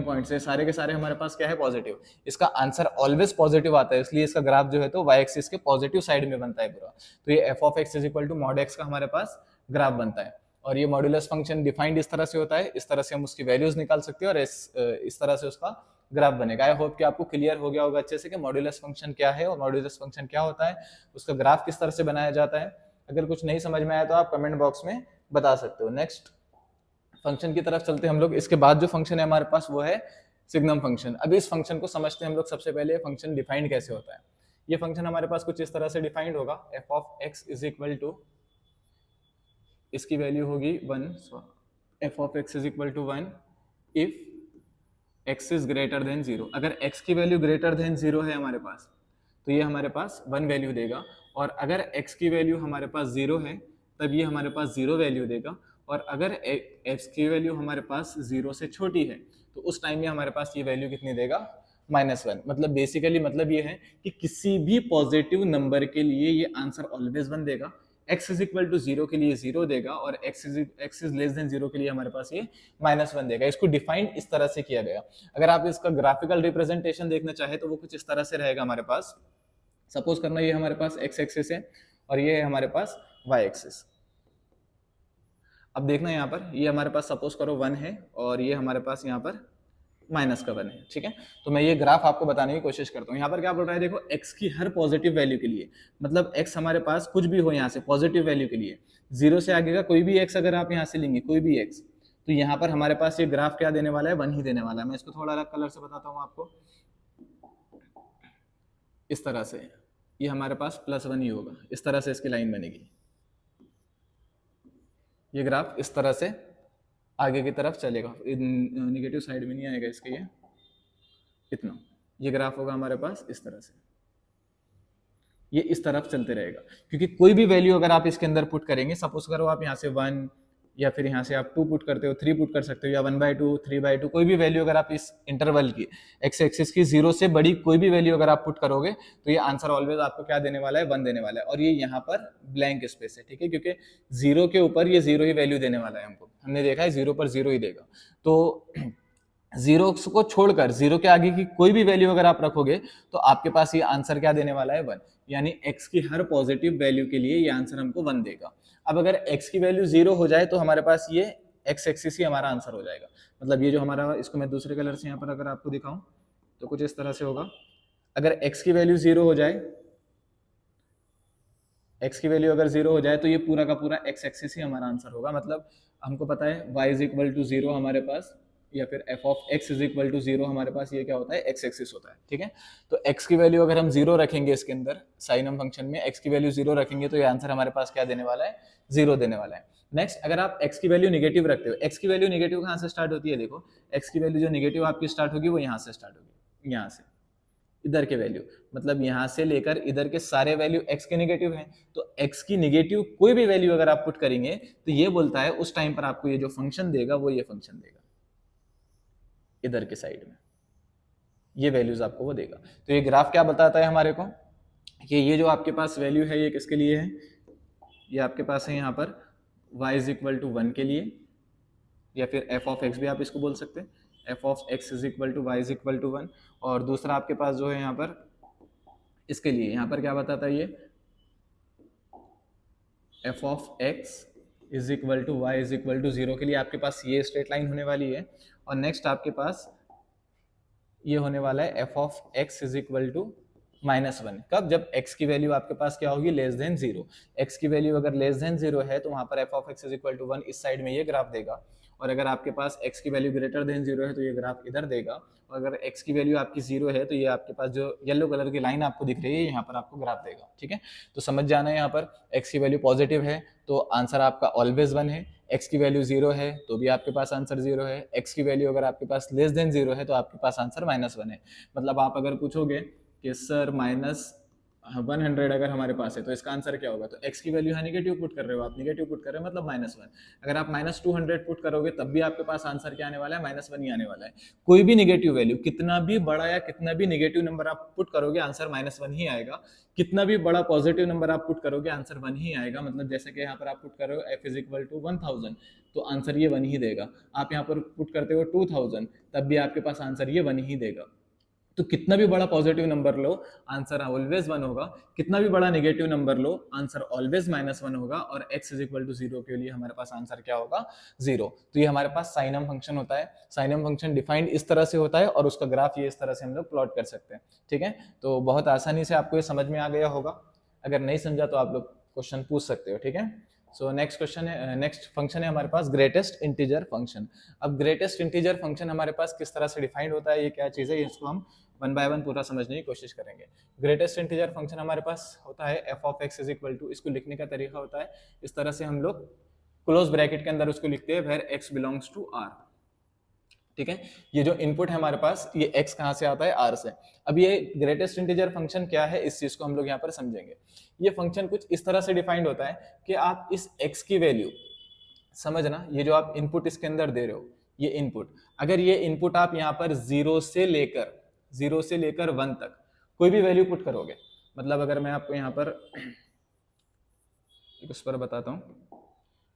पॉइंट्स है सारे के सारे हमारे पास क्या है पॉजिटिव, इसका आंसर ऑलवेज पॉजिटिव आता है, इसलिए इसका ग्राफ जो है तो वाई एक्सिस के पॉजिटिव साइड में बनता है पूरा। तो ये f of x is equal to mod x का हमारे पास ग्राफ बनता है। और ये मॉड्यूलस फंक्शन डिफाइंड इस तरह से होता है, इस तरह से हम उसकी वैल्यूज निकाल सकते हैं और इस तरह से उसका ग्राफ बनेगा। आई होप कि आपको क्लियर हो गया होगा अच्छे से कि मॉड्यूलस फंक्शन क्या है और मॉड्यूलस फंक्शन क्या होता है, उसका ग्राफ किस तरह से बनाया जाता है। अगर कुछ नहीं समझ में आया तो आप कमेंट बॉक्स में बता सकते हो। नेक्स्ट फंक्शन की तरफ चलते हैं हम लोग। इसके बाद जो फंक्शन है हमारे पास वो है सिग्नम फंक्शन। अभी इस फंक्शन को समझते हैं हम लोग। सबसे पहले फंक्शन डिफाइंड कैसे होता है। ये फंक्शन हमारे पास कुछ इस तरह से डिफाइंड होगा, f of x is equal to, इसकी वैल्यू होगी 1, f of x is equal to 1 if x is greater than 0। अगर x की वैल्यू ग्रेटर देन 0 है हमारे पास तो ये हमारे पास 1 वैल्यू देगा, और अगर x की वैल्यू हमारे पास 0 है तब ये हमारे पास 0 वैल्यू देगा, और अगर x की वैल्यू हमारे पास 0 से छोटी है तो उस टाइम में हमारे पास ये वैल्यू कितनी देगा, -1। मतलब बेसिकली मतलब ये है कि किसी भी पॉजिटिव नंबर के लिए ये आंसर ऑलवेज 1 देगा, x इज इक्वल टू 0 के लिए 0 देगा, और x इज लेस देन 0 के लिए हमारे पास ये -1 देगा। इसको डिफाइंड इस तरह से किया गया। अगर आप इसका ग्राफिकल रिप्रेजेंटेशन देखना चाहे तो वो कुछ इस तरह से रहेगा हमारे पास। सपोज करना ये हमारे पास x एक्सिस है और ये है हमारे पास y एक्सिस। अब देखना यहाँ पर ये हमारे पास सपोज करो 1 है और ये हमारे पास यहाँ पर -1 है, ठीक है। तो मैं ये ग्राफ आपको बताने की कोशिश करता हूँ। यहाँ पर क्या बोल रहा है, देखो x की हर पॉजिटिव वैल्यू के लिए, मतलब x हमारे पास कुछ भी हो यहाँ से पॉजिटिव वैल्यू के लिए, 0 से आगे का कोई भी x अगर आप यहाँ से लेंगे, कोई भी x, तो यहाँ पर हमारे पास ये ग्राफ क्या देने वाला है, 1 ही देने वाला है। मैं इसको थोड़ा अलग कलर से बताता हूँ आपको। इस तरह से ये हमारे पास +1 ही होगा, इस तरह से इसकी लाइन बनेगी। ये ग्राफ इस तरह से आगे की तरफ चलेगा, निगेटिव साइड में नहीं आएगा इसके, ये इतना, ये ग्राफ होगा हमारे पास इस तरह से, ये इस तरफ चलते रहेगा। क्योंकि कोई भी वैल्यू अगर आप इसके अंदर पुट करेंगे, सपोज करो आप यहाँ से 1 या फिर यहाँ से आप 2 पुट करते हो, 3 पुट कर सकते हो, या 1/2, 3/2, कोई भी वैल्यू अगर आप इस इंटरवल की एक्स एक्सिस की 0 से बड़ी कोई भी वैल्यू अगर आप पुट करोगे तो ये आंसर ऑलवेज आपको क्या देने वाला है, 1 देने वाला है। और ये यहाँ पर ब्लैंक स्पेस है, ठीक है, क्योंकि 0 के ऊपर ये 0 ही वैल्यू देने वाला है हमको। हमने देखा है 0 पर 0 ही देगा। तो 0 को छोड़कर 0 के आगे की कोई भी वैल्यू अगर आप रखोगे तो आपके पास ये आंसर क्या देने वाला है, 1। यानी x की हर पॉजिटिव वैल्यू के लिए ये आंसर हमको 1 देगा। अब अगर x की वैल्यू 0 हो जाए तो हमारे पास ये x एक्सिस ही हमारा आंसर हो जाएगा। मतलब ये जो हमारा, इसको मैं दूसरे कलर से यहाँ पर अगर आपको दिखाऊं तो कुछ इस तरह से होगा। अगर x की वैल्यू 0 हो जाए, x की वैल्यू अगर 0 हो जाए तो ये पूरा का पूरा x एक्सिस ही हमारा आंसर होगा। मतलब हमको पता है y इज इक्वल टू 0 हमारे पास, या फिर f of x is equal to 0 हमारे पास ये क्या होता है, x एक्सिस होता है, ठीक है। तो x की वैल्यू अगर हम 0 रखेंगे इसके अंदर साइनम फंक्शन में, x की वैल्यू 0 रखेंगे तो ये आंसर हमारे पास क्या देने वाला है, 0 देने वाला है। नेक्स्ट, अगर आप x की वैल्यू निगेटिव रखते हो, x की वैल्यू निगेटिव कहाँ से स्टार्ट होती है, देखो x की वैल्यू जो निगेटिव आपकी स्टार्ट होगी वो यहाँ से स्टार्ट होगी, यहाँ से इधर के वैल्यू, मतलब यहाँ से लेकर इधर के सारे वैल्यू x के निगेटिव हैं। तो x की निगेटिव कोई भी वैल्यू अगर आप पुट करेंगे तो ये बोलता है उस टाइम पर आपको ये जो फंक्शन देगा वो ये फंक्शन देगा, इधर के साइड में ये वैल्यूज आपको वो देगा। तो ये ग्राफ क्या बताता है हमारे को कि ये जो आपके पास वैल्यू है ये किसके लिए है, ये आपके पास है यहाँ पर y इज इक्वल टू 1 के लिए, या फिर f ऑफ x भी आप इसको बोल सकते हैं, f of x is equal to y is equal to 1। और दूसरा आपके पास जो है यहाँ पर इसके लिए, यहाँ पर क्या बताता है ये, f of x is equal to y is equal to 0 के लिए आपके पास ये स्ट्रेट लाइन होने वाली है। और नेक्स्ट आपके पास ये होने वाला है f of x is equal to -1। कब, जब x की वैल्यू आपके पास क्या होगी, लेस देन 0। x की वैल्यू अगर लेस देन 0 है तो वहां पर f of x is equal to 1 इस साइड में ये ग्राफ देगा, और अगर आपके पास x की वैल्यू ग्रेटर देन 0 है तो ये ग्राफ इधर देगा, और अगर x की वैल्यू आपकी 0 है तो ये आपके पास जो येलो कलर की लाइन आपको दिख रही है यहाँ पर आपको ग्राफ देगा, ठीक है। तो समझ जाना है, यहाँ पर x की वैल्यू पॉजिटिव है तो आंसर आपका ऑलवेज 1 है, x की वैल्यू 0 है तो भी आपके पास आंसर 0 है, x की वैल्यू अगर आपके पास लेस देन 0 है तो आपके पास आंसर -1 है। मतलब आप अगर पूछोगे कि सर -100 अगर हमारे पास है तो इसका आंसर क्या होगा, तो x की वैल्यू है निगेटिव पुट कर रहे हो आप, निगेटिव पुट कर रहे हो मतलब -1। अगर आप -200 पुट करोगे तब भी आपके पास आंसर क्या आने वाला है, -1 ही आने वाला है। कोई भी निगेटिव वैल्यू, कितना भी बड़ा या कितना भी निगेटिव नंबर आप पुट करोगे आंसर -1 ही आएगा, कितना भी बड़ा पॉजिटिव नंबर आप पुट करोगे आंसर 1 ही आएगा। मतलब जैसे कि यहाँ पर आप पुट कर रहे हो f इज इक्वल टू 1000 तो आंसर ये 1 ही देगा। आप यहाँ पर पुट करते हो 2000 तब भी आपके पास आंसर ये 1 ही देगा। तो कितना भी बड़ा पॉजिटिव नंबर लो आंसर ऑलवेज 1 होगा, कितना भी बड़ा नेगेटिव नंबर लो आंसर ऑलवेज -1 होगा, और x इज इक्वल टू 0 के लिए हमारे पास आंसर क्या होगा 0। तो ये हमारे पास साइनम फंक्शन होता है। साइनम फंक्शन डिफाइंड इस तरह से होता है और उसका ग्राफ ये इस तरह से हम लोग प्लॉट कर सकते हैं। ठीक है, तो बहुत आसानी से आपको ये समझ में आ गया होगा। अगर नहीं समझा तो आप लोग क्वेश्चन पूछ सकते हो। ठीक है, सो नेक्स्ट क्वेश्चन है, नेक्स्ट फंक्शन है हमारे पास ग्रेटेस्ट इंटीजर फंक्शन। अब ग्रेटेस्ट इंटीजर फंक्शन हमारे पास किस तरह से डिफाइंड होता है, ये क्या चीज है, इसको हम वन बाय वन पूरा समझने की कोशिश करेंगे। ग्रेटेस्ट इंटीजर फंक्शन हमारे पास होता है f of x is equal to, इसको लिखने का तरीका होता है इस तरह से, हम लोग क्लोज ब्रैकेट के अंदर उसको लिखते हैं where x belongs to R. ठीक है, ये जो इनपुट है हमारे पास, ये x कहां से आता है, r से। अब ये ग्रेटेस्ट इंटीजर फंक्शन क्या है, इस चीज को हम लोग यहाँ पर समझेंगे। ये फंक्शन कुछ इस तरह से डिफाइंड होता है कि आप इस x की वैल्यू समझना, ये जो आप इनपुट इसके अंदर दे रहे हो, ये इनपुट, अगर ये इनपुट आप यहाँ पर 0 से लेकर 1 तक कोई भी वैल्यू पुट करोगे, मतलब अगर मैं आपको यहाँ पर उस पर बताता हूँ,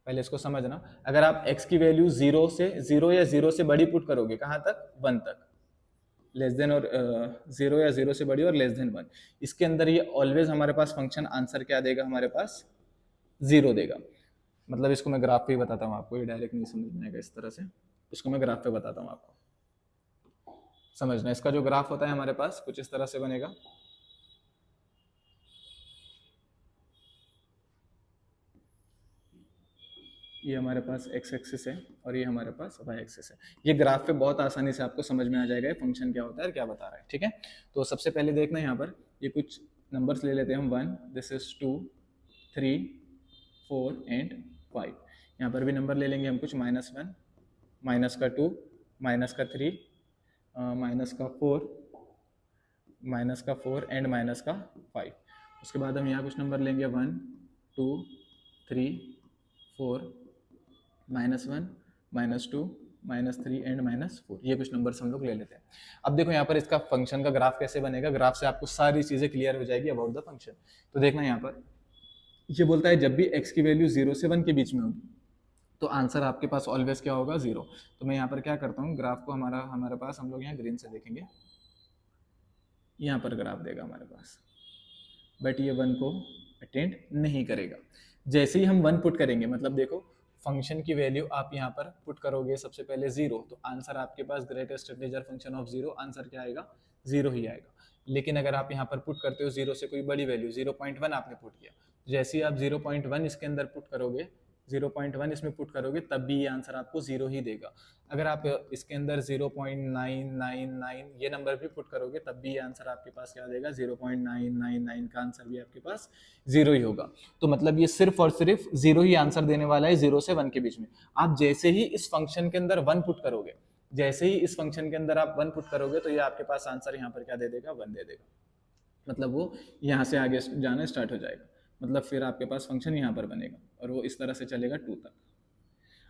पहले इसको समझना। अगर आप x की वैल्यू 0 या 0 से बड़ी पुट करोगे, कहां तक, 1 तक, लेस देन और 0 या 0 से बड़ी और लेस देन 1, इसके अंदर ये ऑलवेज हमारे पास फंक्शन आंसर क्या देगा, हमारे पास 0 देगा। मतलब इसको मैं ग्राफ पे बताता हूँ आपको, ये डायरेक्ट नहीं समझ में आएगा इस तरह से, इसको मैं ग्राफ पे बताता हूँ आपको, समझना। इसका जो ग्राफ होता है हमारे पास कुछ इस तरह से बनेगा। ये हमारे पास x एक्सिस है और ये हमारे पास y एक्सिस है। ये ग्राफ पे बहुत आसानी से आपको समझ में आ जाएगा फंक्शन क्या होता है और क्या बता रहा है। ठीक है, तो सबसे पहले देखना यहाँ पर, ये कुछ नंबर्स ले लेते हैं हम, 1, दिस इज 2, 3, 4 एंड 5। यहाँ पर भी नंबर ले लेंगे हम कुछ, -1, माइनस का 2, माइनस का 3, माइनस का 4, माइनस का 4 एंड माइनस का 5। उसके बाद हम यहाँ कुछ नंबर लेंगे 1, 2, 3, 4, -1, -2, -3 एंड -4। ये कुछ नंबर्स हम लोग ले लेते हैं। अब देखो यहाँ पर इसका फंक्शन का ग्राफ कैसे बनेगा, ग्राफ से आपको सारी चीजें क्लियर हो जाएगी अबाउट द फंक्शन। तो देखना यहाँ पर, ये बोलता है जब भी x की वैल्यू 0 से 1 के बीच में होगी तो आंसर आपके पास ऑलवेज क्या होगा, 0। तो मैं यहाँ पर क्या करता हूँ, ग्राफ को हमारे पास, हम लोग यहाँ ग्रीन से देखेंगे, यहाँ पर ग्राफ देगा हमारे पास, बट ये 1 को अटेंड नहीं करेगा। जैसे ही हम 1 पुट करेंगे, मतलब देखो फंक्शन की वैल्यू आप यहाँ पर पुट करोगे सबसे पहले 0, तो आंसर आपके पास greatest integer function of 0, answer क्या आएगा, 0 ही आएगा। लेकिन अगर आप यहाँ पर पुट करते हो 0 से कोई बड़ी वैल्यू, 0.1 आपने पुट किया, जैसे ही आप 0.1 इसके अंदर पुट करोगे, 0.1 इसमें पुट करोगे, तब भी ये आंसर आपको 0 ही देगा। अगर आप इसके अंदर 0.999 ये नंबर भी पुट करोगे, तब भी ये आंसर आपके पास क्या देगा, 0.999 का आंसर भी आपके पास 0 ही होगा। तो मतलब ये सिर्फ और सिर्फ 0 ही आंसर देने वाला है 0 से 1 के बीच में। आप जैसे ही इस फंक्शन के अंदर 1 पुट करोगे, जैसे ही इस फंक्शन के अंदर आप 1 पुट करोगे, तो ये आपके पास आंसर यहाँ पर क्या दे देगा, 1 दे देगा। मतलब वो यहाँ से आगे जाना स्टार्ट हो जाएगा, मतलब फिर आपके पास फंक्शन यहाँ पर बनेगा और वो इस तरह से चलेगा 2 तक।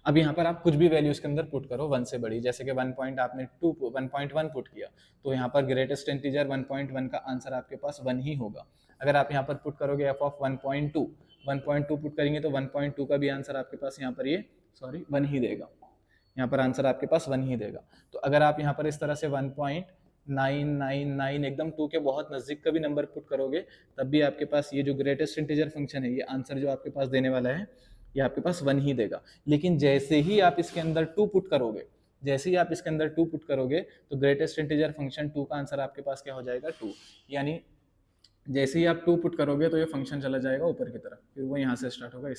अब यहाँ पर आप कुछ भी वैल्यू इसके अंदर पुट करो 1 से बड़ी, जैसे कि 1.1 पुट किया, तो यहाँ पर ग्रेटेस्ट इंटीजर 1.1 का आंसर आपके पास 1 ही होगा। अगर आप यहाँ पर पुट करोगे f ऑफ 1.2 पुट करेंगे, तो 1.2 का भी आंसर आपके पास यहाँ पर ये 1 ही देगा, यहाँ पर आंसर आपके पास 1 ही देगा। तो अगर आप यहाँ पर इस तरह से 1.999 एकदम 2 के बहुत नजदीक का भी नंबर पुट करोगे, तब भी आपके पास ये जो ग्रेटेस्ट इंटीजर फंक्शन है, ये आंसर जो आपके पास देने वाला है, ये आपके पास 1 ही देगा। लेकिन जैसे ही आप इसके अंदर 2 पुट करोगे, तो ग्रेटेस्ट इंटीजर फंक्शन 2 का आंसर आपके पास क्या हो जाएगा, 2। यानी जैसे ही आप 2 पुट करोगे तो ये फंक्शन चला जाएगा ऊपर की तरफ, फिर वो यहाँ से स्टार्ट होगा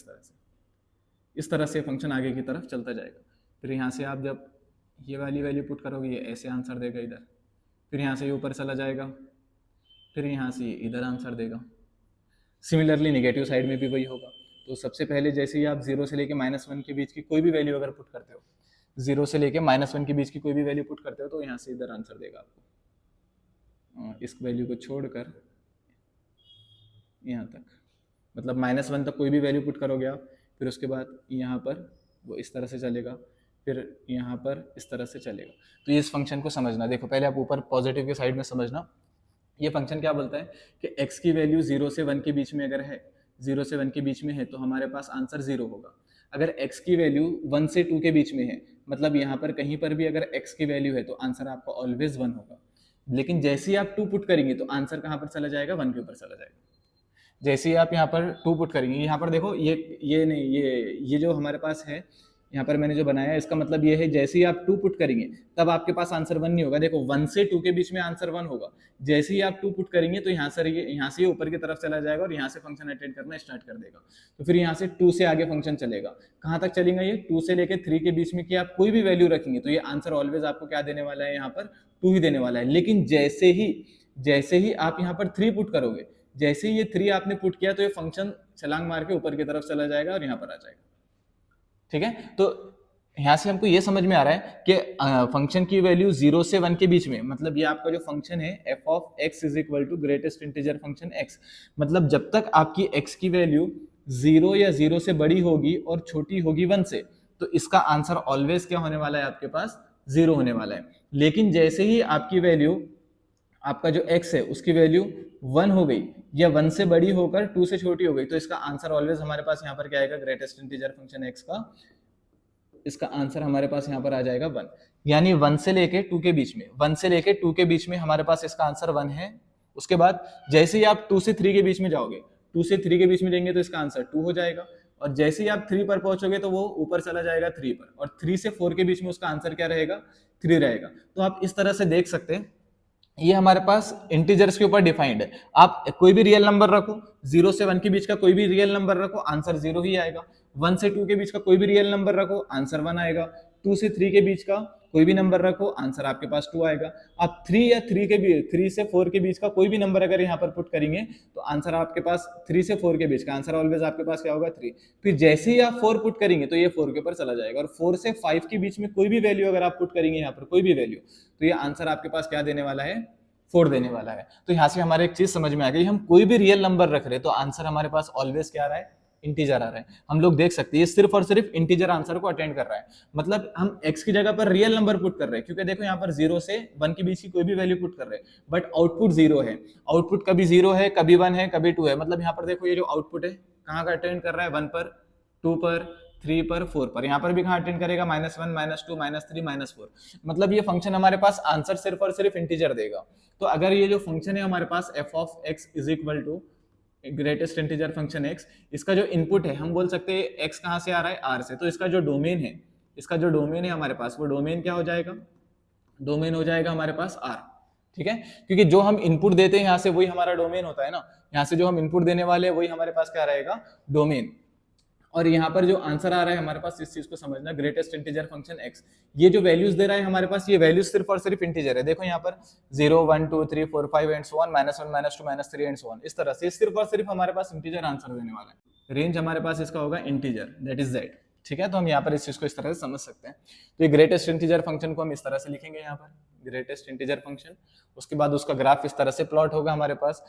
इस तरह से फंक्शन आगे की तरफ चलता जाएगा। फिर यहाँ से आप जब ये वाली वैल्यू पुट करोगे, ये ऐसे आंसर देगा इधर, फिर यहाँ से ये ऊपर चला जाएगा, फिर यहाँ से इधर आंसर देगा। सिमिलरली नेगेटिव साइड में भी वही होगा। तो सबसे पहले जैसे ही आप 0 से लेके -1 के बीच की कोई भी वैल्यू अगर पुट करते हो, 0 से लेके -1 के बीच की कोई भी वैल्यू पुट करते हो, तो यहाँ से इधर आंसर देगा आपको, इस वैल्यू को छोड़कर यहाँ तक, मतलब -1 तक कोई भी वैल्यू पुट करोगे आप, फिर उसके बाद यहाँ पर वो इस तरह से चलेगा, फिर यहाँ पर इस तरह से चलेगा। तो ये इस फंक्शन को समझना, देखो पहले आप ऊपर पॉजिटिव के साइड में समझना, ये फंक्शन क्या बोलता है कि x की वैल्यू 0 से 1 के बीच में अगर है, 0 से 1 के बीच में है, तो हमारे पास आंसर 0 होगा। अगर x की वैल्यू 1 से 2 के बीच में है, मतलब यहाँ पर कहीं पर भी अगर x की वैल्यू है, तो आंसर आपका ऑलवेज 1 होगा। लेकिन जैसे ही आप 2 पुट करेंगे तो आंसर कहाँ पर चला जाएगा, 1 के ऊपर चला जाएगा। जैसे ही आप यहाँ पर 2 पुट करेंगे, यहाँ पर देखो ये नहीं, ये जो हमारे पास है यहाँ पर मैंने जो बनाया है, इसका मतलब ये है जैसे ही आप 2 पुट करेंगे तब आपके पास आंसर 1 नहीं होगा। देखो 1 से 2 के बीच में आंसर 1 होगा। जैसे ही आप 2 पुट करेंगे तो यहाँ से ये ऊपर की तरफ चला जाएगा और यहाँ से फंक्शन अटेंड करना स्टार्ट कर देगा। तो फिर यहाँ से 2 से आगे फंक्शन चलेगा। कहाँ तक चलेगा ये, 2 से लेके 3 के बीच में कि आप कोई भी वैल्यू रखेंगे तो ये आंसर ऑलवेज आपको क्या देने वाला है, यहाँ पर 2 ही देने वाला है। लेकिन जैसे ही आप यहाँ पर 3 पुट करोगे, जैसे ही ये 3 आपने पुट किया तो ये फंक्शन छलांग मार के ऊपर की तरफ चला जाएगा और यहाँ पर आ जाएगा। ठीक है, तो यहाँ से हमको ये समझ में आ रहा है कि फंक्शन की वैल्यू 0 से 1 के बीच में, मतलब ये आपका जो फंक्शन है f of x is equal to greatest integer function x, मतलब जब तक आपकी x की वैल्यू 0 या 0 से बड़ी होगी और छोटी होगी 1 से, तो इसका आंसर ऑलवेज क्या होने वाला है, आपके पास 0 होने वाला है। लेकिन जैसे ही आपकी वैल्यू, आपका जो x है उसकी वैल्यू 1 हो गई या 1 से बड़ी होकर 2 से छोटी हो गई, तो इसका आंसर ऑलवेज हमारे पास यहाँ पर क्या आएगा, ग्रेटेस्ट इंटीजर फंक्शन x का, इसका आंसर हमारे पास यहाँ पर आ जाएगा 1। यानी 1 से लेके 2 के बीच में, 1 से लेके 2 के बीच में हमारे पास इसका आंसर 1 है। उसके बाद जैसे ही आप 2 से 3 के बीच में जाओगे, 2 से 3 के बीच में जाएंगे तो इसका आंसर 2 हो जाएगा। और जैसे ही आप 3 पर पहुंचोगे तो वो ऊपर चला जाएगा 3 पर, और 3 से 4 के बीच में उसका आंसर क्या रहेगा, 3 रहेगा। तो आप इस तरह से देख सकते हैं, ये हमारे पास इंटीजर्स के ऊपर डिफाइंड है। आप कोई भी रियल नंबर रखो, 0 से 1 के बीच का कोई भी रियल नंबर रखो, आंसर 0 ही आएगा। 1 से 2 के बीच का कोई भी रियल नंबर रखो, आंसर 1 आएगा। 2 से 3 के बीच का कोई भी नंबर रखो, आंसर आपके पास 2 आएगा। आप 3 से 4 के बीच का कोई भी नंबर अगर यहाँ पर पुट करेंगे तो आंसर आपके पास 3 से 4 के बीच का आंसर ऑलवेज आपके पास क्या होगा, 3। फिर जैसे ही आप 4 पुट करेंगे तो ये 4 के ऊपर चला जाएगा। और 4 से 5 के बीच में कोई भी वैल्यू अगर आप पुट करेंगे यहाँ पर, कोई भी वैल्यू, तो ये आंसर आपके पास क्या देने वाला है, 4 देने वाला है। तो यहाँ से हमारे एक चीज समझ में आ गई, हम कोई भी रियल नंबर रख रहे हैं तो आंसर हमारे पास ऑलवेज क्या आ रहा है, इंटीजर आ रहा है। हम लोग देख सकते हैं ये सिर्फ और सिर्फ इंटीजर आंसर को अटेंड कर रहा है। मतलब हम x की जगह पर रियल नंबर पुट कर रहे हैं, क्योंकि देखो यहाँ पर 0 से 1 के बीच की कोई भी वैल्यू पुट कर रहे हैं, बट आउटपुट 0 है। आउटपुट कभी 0 है, कभी 1 है, कभी 2 है। मतलब यहाँ पर देखो ये जो आउटपुट है कहाँ का अटेंड कर रहा है, 1 पर, 2 पर, 3 पर, 4 पर। यहाँ पर भी कहाँ अटेंड करेगा, -1, -2, -3, -4। मतलब ये फंक्शन हमारे पास आंसर सिर्फ और सिर्फ इंटीजर देगा। तो अगर ये जो फंक्शन है हमारे पास f of x is equal to greatest integer function x, इसका जो इनपुट है हम बोल सकते हैं x कहाँ से आ रहा है, r से। तो इसका जो डोमेन है हमारे पास, वो डोमेन क्या हो जाएगा, डोमेन हो जाएगा हमारे पास r। ठीक है, क्योंकि जो हम इनपुट देते हैं यहाँ से वही हमारा डोमेन होता है ना। यहाँ से जो हम इनपुट देने वाले हैं वही हमारे पास क्या रहेगा, डोमेन। और यहाँ पर जो आंसर आ रहा है हमारे पास, इस चीज को समझना, ग्रेटेस्ट इंटीजर फंक्शन x, ये जो वैल्यूज दे रहा है हमारे पास, ये वैल्यूज सिर्फ और सिर्फ इंटीजर है। देखो यहाँ पर 0, 1, 2, 3, 4, 5 and so on, -1, -2, -3 and so on. इस तरह से सिर्फ और सिर्फ हमारे पास इंटीजर आंसर देने वाला है। रेंज हमारे पास इसका होगा इंटीजर, दैट इज z। ठीक है, तो हम यहाँ पर इस चीज को इस तरह से समझ सकते हैं। तो ये ग्रेटेस्ट इंटीजर फंक्शन को हम इस तरह से लिखेंगे, यहाँ पर ग्रेटेस्ट इंटीजर फंक्शन। उसके बाद उसका ग्राफ इस तरह से प्लॉट होगा हमारे पास।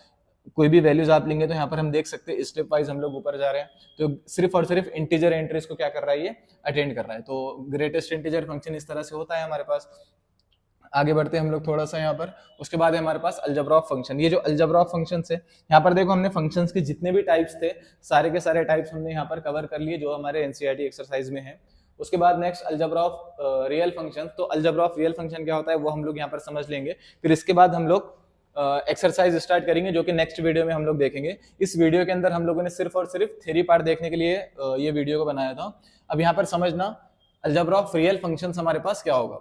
कोई भी वैल्यूज आप लेंगे तो यहाँ पर हम देख सकते हैं स्टेप वाइज हम लोग ऊपर जा रहे हैं। तो सिर्फ और सिर्फ इंटीजर एंट्रीज को क्या कर रहा है, ये अटेंड कर रहा है। तो ग्रेटेस्ट इंटीजर फंक्शन इस तरह से होता है हमारे पास। आगे बढ़ते हैं हम लोग थोड़ा सा यहाँ पर। उसके बाद है हमारे पास अलजेब्रा ऑफ फंक्शन। ये जो अलजेब्रा ऑफ फंक्शंस है, यहाँ पर देखो हमने फंक्शंस के जितने भी टाइप्स थे सारे के सारे टाइप्स हमने यहाँ पर कवर कर लिए जो हमारे एनसीईआरटी एक्सरसाइज में है। उसके बाद next algebra of real function. तो अलजेब्रा ऑफ रियल फंक्शन क्या होता है वो हम लोग यहाँ पर समझ लेंगे। फिर इसके बाद हम लोग एक्सरसाइज स्टार्ट करेंगे जो कि नेक्स्ट वीडियो में हम लोग देखेंगे। इस वीडियो के अंदर हम लोगों ने सिर्फ और सिर्फ थ्योरी पार्ट देखने के लिए ये वीडियो को बनाया था। अब यहाँ पर समझना अलजेब्रा ऑफ रियल फंक्शंस हमारे पास क्या होगा।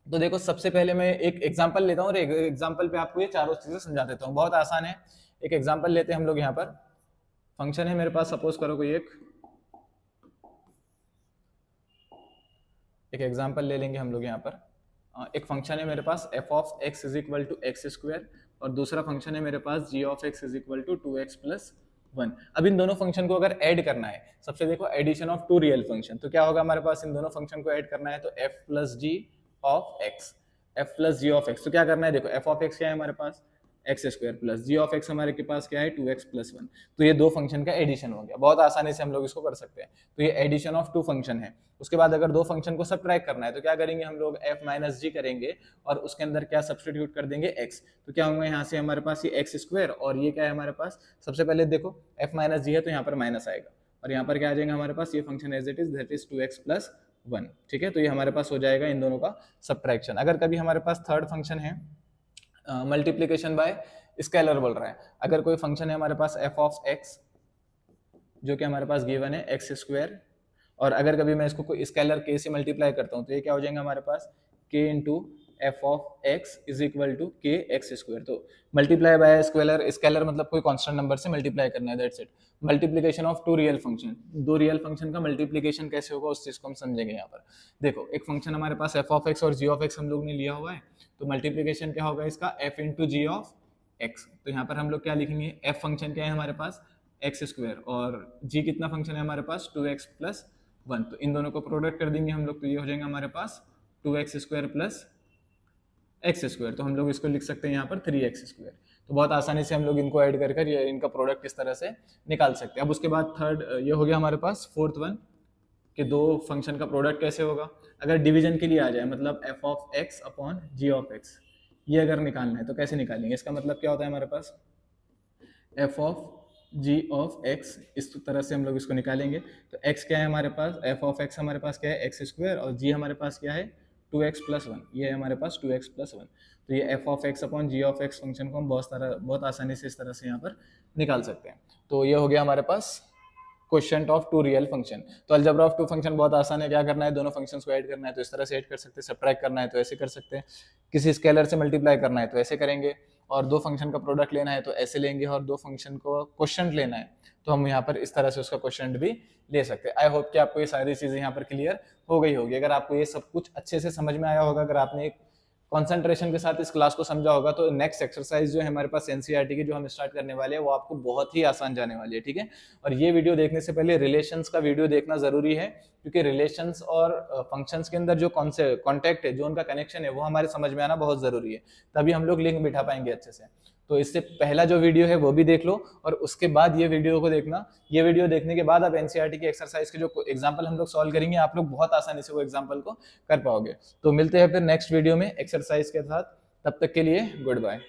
तो देखो सबसे पहले मैं एक एग्जांपल लेता हूँ और एक एग्जांपल पे आपको ये चारों चीजें समझा देता हूँ। बहुत आसान है। एक एग्जांपल लेते हैं हम लोग। यहाँ पर फंक्शन है मेरे पास, सपोज करो कोई एक एग्जांपल ले लेंगे हम लोग। यहाँ पर एक फंक्शन है मेरे पास f of x is equal to x square, और दूसरा फंक्शन है मेरे पास g of x is equal to 2x plus 1। अब इन दोनों फंक्शन को अगर ऐड करना है, सबसे देखो एडिशन ऑफ 2 रियल फंक्शन, तो क्या होगा हमारे पास, इन दोनों फंक्शन को ऐड करना है तो f plus g of x, f plus g of x। तो क्या करना है, देखो f ऑफ x क्या है हमारे पास, x square plus g of x हमारे के पास क्या है 2x प्लस 1। तो ये दो फंक्शन का एडिशन हो गया। बहुत आसानी से हम लोग इसको कर सकते हैं। तो ये एडिशन ऑफ 2 फंक्शन है। उसके बाद अगर दो फंक्शन को सबट्रैक्ट करना है तो क्या करेंगे हम लोग, f माइनस जी करेंगे और उसके अंदर क्या सब्सटीट्यूट कर देंगे x। तो क्या होंगे यहाँ से हमारे पास ये एक्स स्क्वायर और ये क्या है हमारे पास, सबसे पहले देखो f माइनस जी है तो यहाँ पर माइनस आएगा और यहाँ पर क्या आ जाएगा हमारे पास, ये function as it is that is 2x plus 1। ठीक है, तो ये हमारे पास हो जाएगा इन दोनों का सब्ट्रैक्शन। अगर कभी हमारे पास थर्ड फंक्शन है मल्टीप्लीकेशन बाय स्केलर बोल रहा है। अगर कोई फंक्शन है हमारे पास एफ ऑफ एक्स जो कि हमारे पास गिवन है एक्स स्क्वायर, और अगर कभी मैं इसको कोई स्केलर के से मल्टीप्लाई करता हूँ तो ये क्या हो जाएगा हमारे पास k into f of x is equal to k x square. तो मल्टीप्लाई बाय स्केलर, स्केलर मतलब कोई कांस्टेंट नंबर से मल्टीप्लाई करना है, that's it. Multiplication of two real function, दो रियल फंक्शन का मल्टीप्लिकेशन कैसे होगा उस चीज को हम समझेंगे यहाँ पर। देखो एक फंक्शन हमारे पास एफ ऑफ एक्स और जी ऑफ एक्स हम लोग ने लिया हुआ है, तो मल्टीप्लिकेशन क्या होगा इसका f into g of x. तो यहाँ पर हम लोग क्या लिखेंगे, एफ फंक्शन क्या है हमारे पास एक्स स्क्वायर, और जी कितना फंक्शन है हमारे पास 2x प्लस 1, तो इन दोनों को प्रोडक्ट कर देंगे हम लोग, तो ये हो जाएगा हमारे पास 2x square plus x square. तो हम लोग इसको लिख सकते हैं यहाँ पर 3x स्क्वायर। तो बहुत आसानी से हम लोग इनको ऐड कर ये इनका प्रोडक्ट इस तरह से निकाल सकते हैं। अब उसके बाद थर्ड ये हो गया हमारे पास फोर्थ वन कि दो फंक्शन का प्रोडक्ट कैसे होगा। अगर डिवीजन के लिए आ जाए, मतलब f of x upon g of x, ये अगर निकालना है तो कैसे निकालेंगे। इसका मतलब क्या होता है हमारे पास f of g of x, इस तरह से हम लोग इसको निकालेंगे। तो x क्या है हमारे पास, एफ ऑफ एक्स हमारे पास क्या है एक्स स्क्वायर, और g हमारे पास क्या है 2x प्लस 1, ये है हमारे पास 2x प्लस 1। तो ये f of x upon g of x function को हम बहुत आसानी से इस तरह से यहाँ पर निकाल सकते हैं। तो ये हो गया हमारे पास question of two real function. तो अलजेब्रा ऑफ टू फंक्शन बहुत आसान है, क्या करना है, दोनों फंक्शंस को ऐड करना है तो इस तरह से ऐड कर सकते हैं, सब्ट्रैक्ट करना है तो ऐसे कर सकते हैं, किसी स्केलर से मल्टीप्लाई करना है तो ऐसे करेंगे, और दो फंक्शन का प्रोडक्ट लेना है तो ऐसे लेंगे, और दो फंक्शन को क्वेश्चन लेना है तो हम यहाँ पर इस तरह से उसका क्वेश्चन भी ले सकते हैं। आई होप कि आपको ये सारी चीजें यहाँ पर क्लियर हो गई होगी। अगर आपको ये सब कुछ अच्छे से समझ में आया होगा, अगर आपने एक कंसंट्रेशन के साथ इस क्लास को समझा होगा, तो नेक्स्ट एक्सरसाइज जो है हमारे पास एनसीईआरटी की जो हम स्टार्ट करने वाले हैं वो आपको बहुत ही आसान जाने वाली है, ठीक है। और ये वीडियो देखने से पहले रिलेशंस का वीडियो देखना जरूरी है, क्योंकि रिलेशंस और फंक्शंस के अंदर जो कॉन्टेक्ट है, जो उनका कनेक्शन है, वो हमारे समझ में आना बहुत जरूरी है, तभी हम लोग लिंक बिठा पाएंगे अच्छे से। तो इससे पहला जो वीडियो है वो भी देख लो, और उसके बाद ये वीडियो को देखना। ये वीडियो देखने के बाद आप एनसीईआरटी की एक्सरसाइज के जो एग्जांपल हम लोग सॉल्व करेंगे, आप लोग बहुत आसानी से वो एग्जांपल को कर पाओगे। तो मिलते हैं फिर नेक्स्ट वीडियो में एक्सरसाइज के साथ, तब तक के लिए गुड बाय।